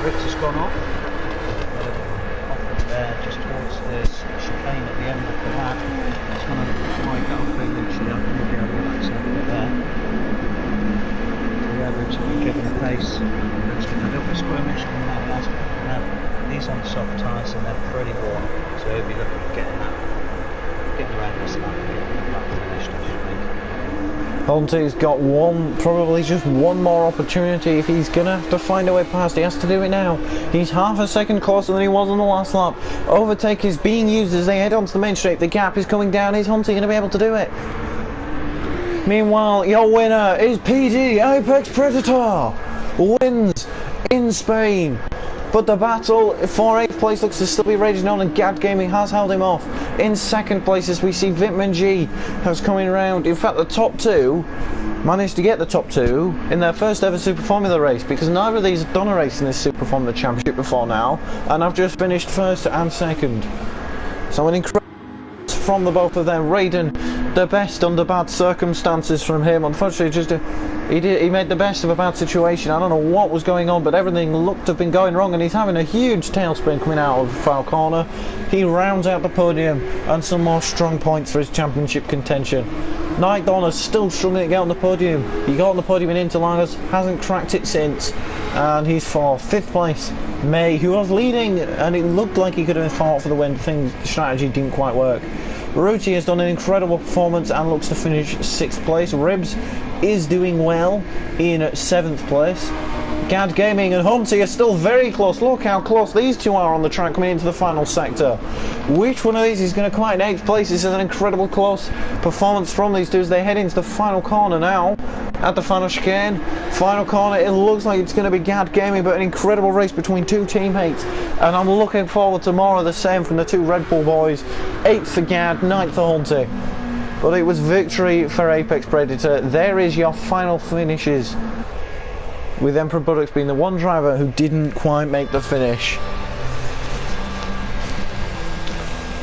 Ribbs has gone off. Off there just towards the chicane at the end of the lap. It's one of the Mike up for Ruti. I think he'll be able to relax a little bit there. Yeah, Ribbs will be given a pace. Ribbs getting a little bit squirmish on that last lap. He's on soft tyres and they're pretty warm, so he'll be looking at getting around this lap and getting the lap finished, I should think. Hunty's got one, probably just one more opportunity. If he's going to have to find a way past, he has to do it now. He's half a second closer than he was on the last lap. Overtake is being used as they head onto the main straight. The gap is coming down. Is Hunty going to be able to do it? Meanwhile, your winner is PD Apex Predator. Wins in Spain. But the battle for 8th place looks to still be raging on, and Gad Gaming has held him off. In 2nd place, as we see Vitmanji has coming round. In fact, the top two managed to get the top two in their first ever Super Formula race, because neither of these have done a race in this Super Formula Championship before now, and I've just finished 1st and 2nd. So an incredible from the both of them. Raiden, the best under bad circumstances from him. Unfortunately, he made the best of a bad situation. I don't know what was going on, but everything looked to have been going wrong, and he's having a huge tailspin coming out of the foul corner. He rounds out the podium and some more strong points for his championship contention. Night Donner's still struggling to get on the podium. He got on the podium in Interlagos, hasn't cracked it since, and he's for 5th place. May, who was leading, and it looked like he could have fought for the win, the strategy didn't quite work. Ruti has done an incredible performance and looks to finish 6th place. Ribbs is doing well in 7th place. Gad Gaming and Hunty are still very close. Look how close these two are on the track coming into the final sector. Which one of these is going to come out in 8th place? This is an incredible close performance from these two as they head into the final corner now. At the final chicane, final corner, it looks like it's going to be Gad Gaming, but an incredible race between two teammates, and I'm looking forward to more of the same from the two Red Bull boys. 8th for Gad, 9th for Hunty. But it was victory for Apex Predator. There is your final finishes, with Emperor Products being the one driver who didn't quite make the finish.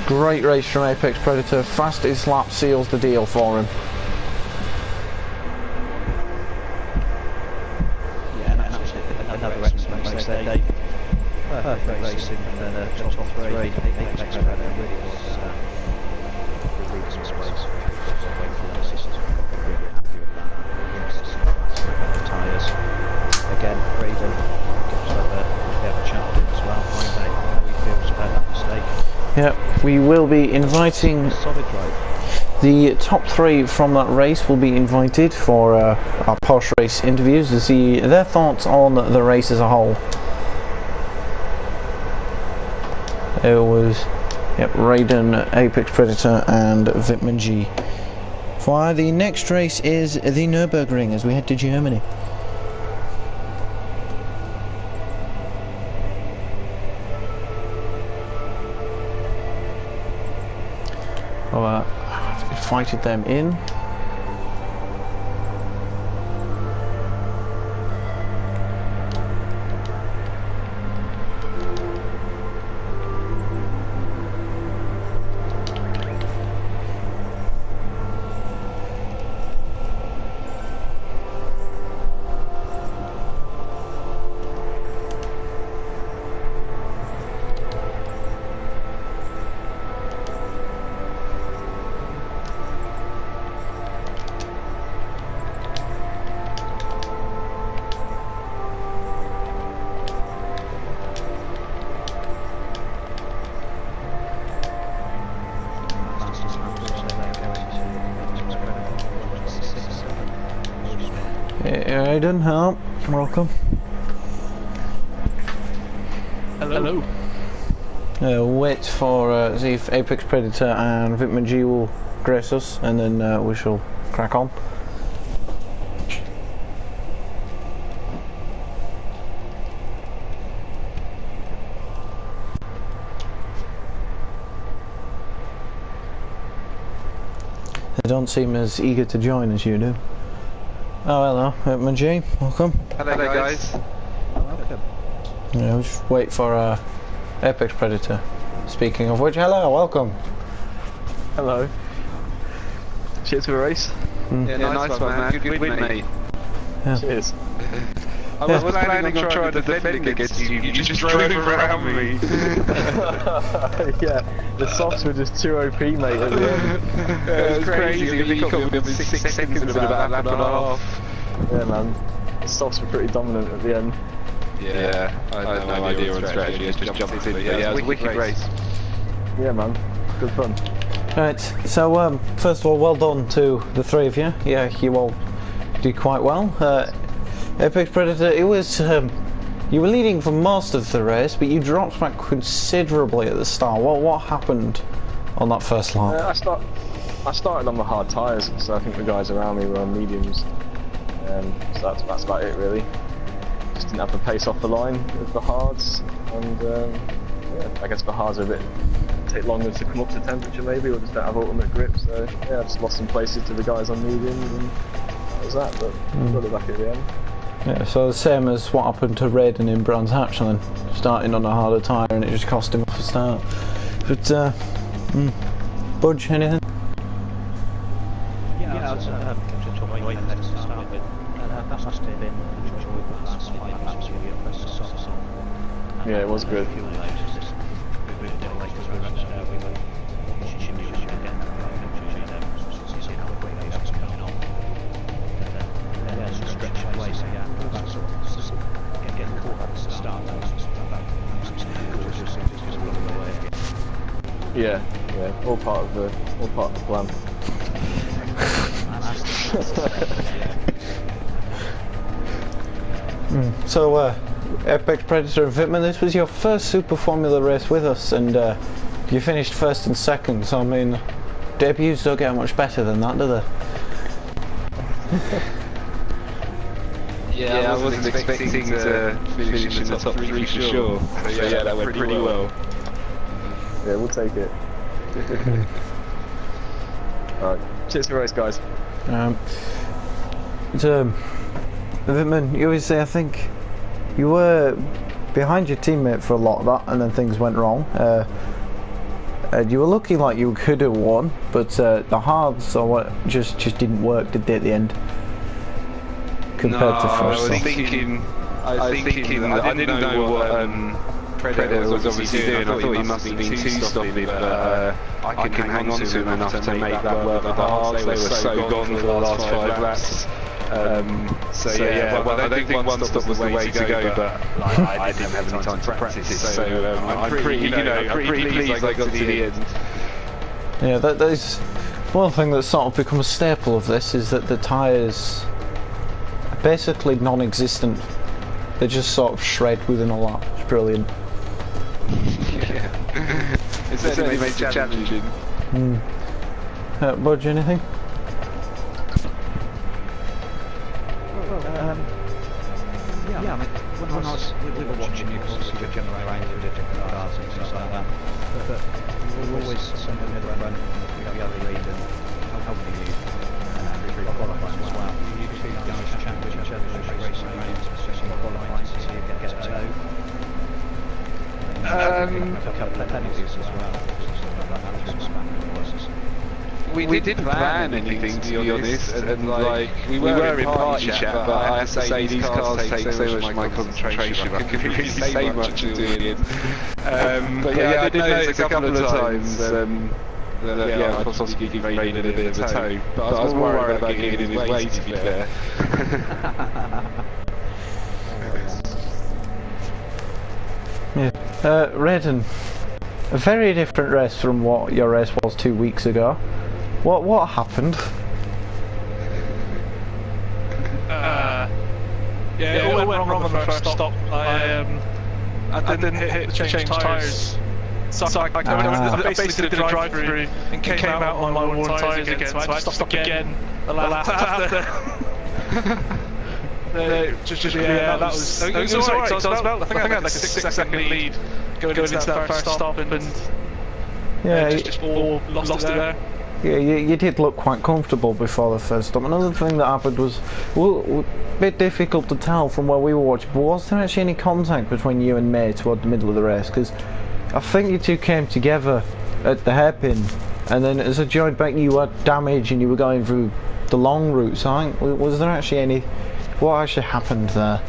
Great race from Apex Predator. Fastest lap seals the deal for him. Another excellent race there, Dave. Perfect race in the top three. Apex Predator really was really some space. Really happy with that. Tyres. Again, Raiden gives the champion as well. Find out how he feels about that mistake. Yeah, we will be inviting solid drive. The top 3 from that race will be invited for our post-race interviews to see their thoughts on the race as a whole. It was Raiden, Apex Predator and Vitmanji. For the next race is the Nürburgring as we head to Germany. Invited them in. Aiden, help, welcome. Hello. Wait for see if Apex Predator and Vitman G will grace us, and then we shall crack on. They don't seem as eager to join as you do. Oh, hello, Vitman G, welcome. Hello guys. Welcome. Yeah, we'll just wait for Apex Predator. Speaking of which, hello, welcome. Hello. Cheers for a race. Yeah, nice one, man. Good win, mate. Yeah. Cheers. I was planning on trying to defend against you. You just drove around me. Yeah, the softs were just too OP, mate. At the end. It was crazy. You caught me within 6 seconds of about a lap and a half. Yeah, man. The softs were pretty dominant at the end. Yeah, I had no idea on strategy. I just jumped in. But yeah, it was a wicked race. Yeah, man. Good fun. Right, so first of all, well done to the three of you. Yeah, you all did quite well. Apex Predator, it was you were leading for most of the race, but you dropped back considerably at the start. What happened on that first lap? I started on the hard tyres, so I think the guys around me were on mediums. So that's about it, really. Just didn't have the pace off the line with the hards, and yeah, I guess the hards are take longer to come up to temperature maybe, or just don't have ultimate grip. So yeah, I just lost some places to the guys on mediums, and that was that. But got it back at the end. Yeah, so the same as what happened to Raiden in Brands Hatch, then starting on a harder tyre and it just cost him off the start. But Budge, anything? Yeah, I was just talking about that to start with. That must have been enjoyable the last 5 laps with your first softs on. Yeah, it was good. Yeah, all part of the plan. So, Apex Predator and Vitman, this was your first Super Formula race with us, and you finished first and second. So I mean, debuts don't get much better than that, do they? Yeah, I wasn't expecting to finish in the top 3 for sure. So yeah, that went pretty well. Yeah, we'll take it. Alright, cheers for the race, guys. Vitman, you obviously, I think you were behind your teammate for a lot of that, and then things went wrong. You were looking like you could have won, but the hards or what just didn't work, did they, at the end? Compared to first. I was thinking that I didn't know what Predator was obviously doing. I thought he must have been too stoppy, but I can hang on to him enough to make that work with the hards. They were so gone for the last 5 laps. So yeah, well, I don't think one stop was the way to go, but I didn't have any time to practice it, so I'm pretty pleased I got to the end. Yeah, that is one thing that's sort of become a staple of this, is that the tyres are basically non-existent. They just sort of shred within a lap. It's brilliant. Yeah. It certainly makes it challenging. Budge, anything? Yeah, I mean, when we were watching you, obviously we were generally around with different cars and things like that, but we were always sending the run the other lead and helping you through qualifying as well. You two guys chat with each other as you're racing around, especially qualifying, to see if you get a toe. A couple of penalties as well. We didn't plan anything, to be honest, and like we were in party chat, but I have to say these cars take so much of my concentration. I couldn't really say much of doing it. But yeah, I did notice a couple of times that possibly giving Raiden a bit of a toe, but I was more worried about getting in his way, to be fair. Yeah. Raiden, a very different race from what your race was 2 weeks ago. What happened? Yeah, it all went wrong on the first stop. and then hit the change tyres. So I basically did a drive-through and came out on my worn tyres again, so I had to stop again the lap after. That was alright. So I think I had like a 6-second lead going into that first stop, and just all lost it there. Yeah, you did look quite comfortable before the first stop. Another thing that happened was a bit difficult to tell from where we were watching, but was there actually any contact between you and May toward the middle of the race? Because I think you two came together at the hairpin, and then as a joint back you had damage and you were going through the long route, so I think, was there actually any... What actually happened there?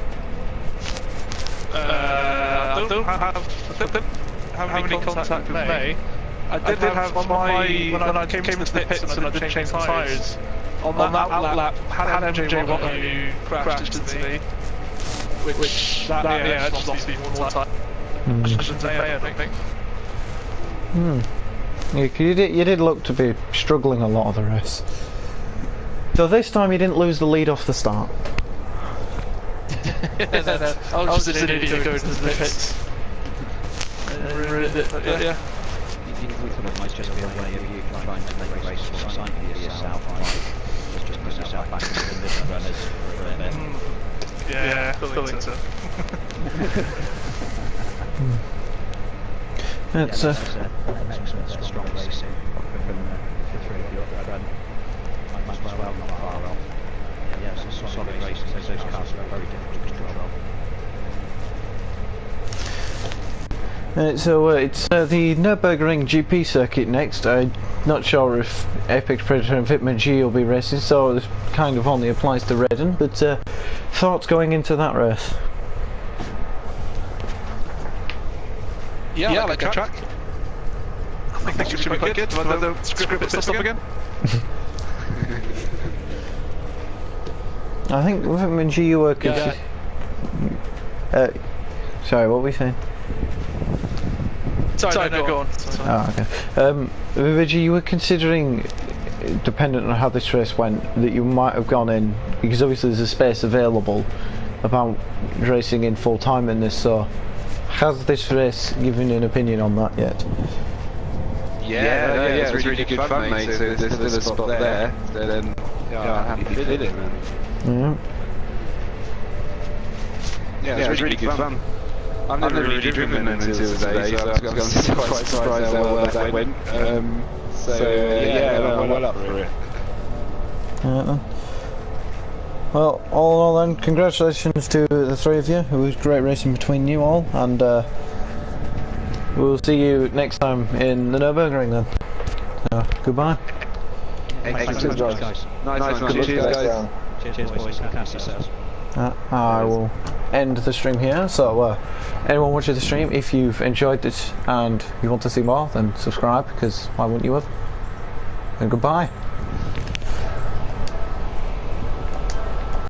I don't have any contact with May. I did have on when I came to the pits and I did change the tyres, on that lap, had MJ who crashed into me, which I just lost even more time. I shouldn't say anything. Yeah, you did look to be struggling a lot of the race. So this time you didn't lose the lead off the start. I was just an idiot going to the pits. Yeah. We thought it might just be a way of you trying to make a race for yourself, just put yourself back into the middle runners for a bit. Yeah, feeling so. It's excellent, strong racing from the three of you up front. Might as well not far off. Yeah, it's a solid racing. Those cars are very difficult to control. So it's the Nürburgring GP circuit next. I'm not sure if Apex Predator and Vitman G will be racing, so it kind of only applies to Redden, but thoughts going into that race? Yeah, I like a track. I think it should be quite good. Do I know the script pit stop again? I think Vitman G you were sorry, what were we saying? Sorry, no, go on. Oh, okay. Vijay, you were considering, dependent on how this race went, that you might have gone in, because obviously there's a space available, about racing in full time in this, so has this race given you an opinion on that yet? Yeah, it was really good fun, mate. So there's still a spot there, then I'm happy to did it, man. Yeah, it was really good fun. I've never really driven until today, so I'm quite surprised how well that went. I'm well up for it. Well, all in all then, congratulations to the three of you. It was great racing between you all, and we'll see you next time in the Nürburgring then. Goodbye. Excellent, guys. Nice one. Cheers, guys. Cheers, boys. Look after yourselves. I will end the stream here, so anyone watching the stream, if you've enjoyed it and you want to see more, then subscribe, because why wouldn't you have? And goodbye.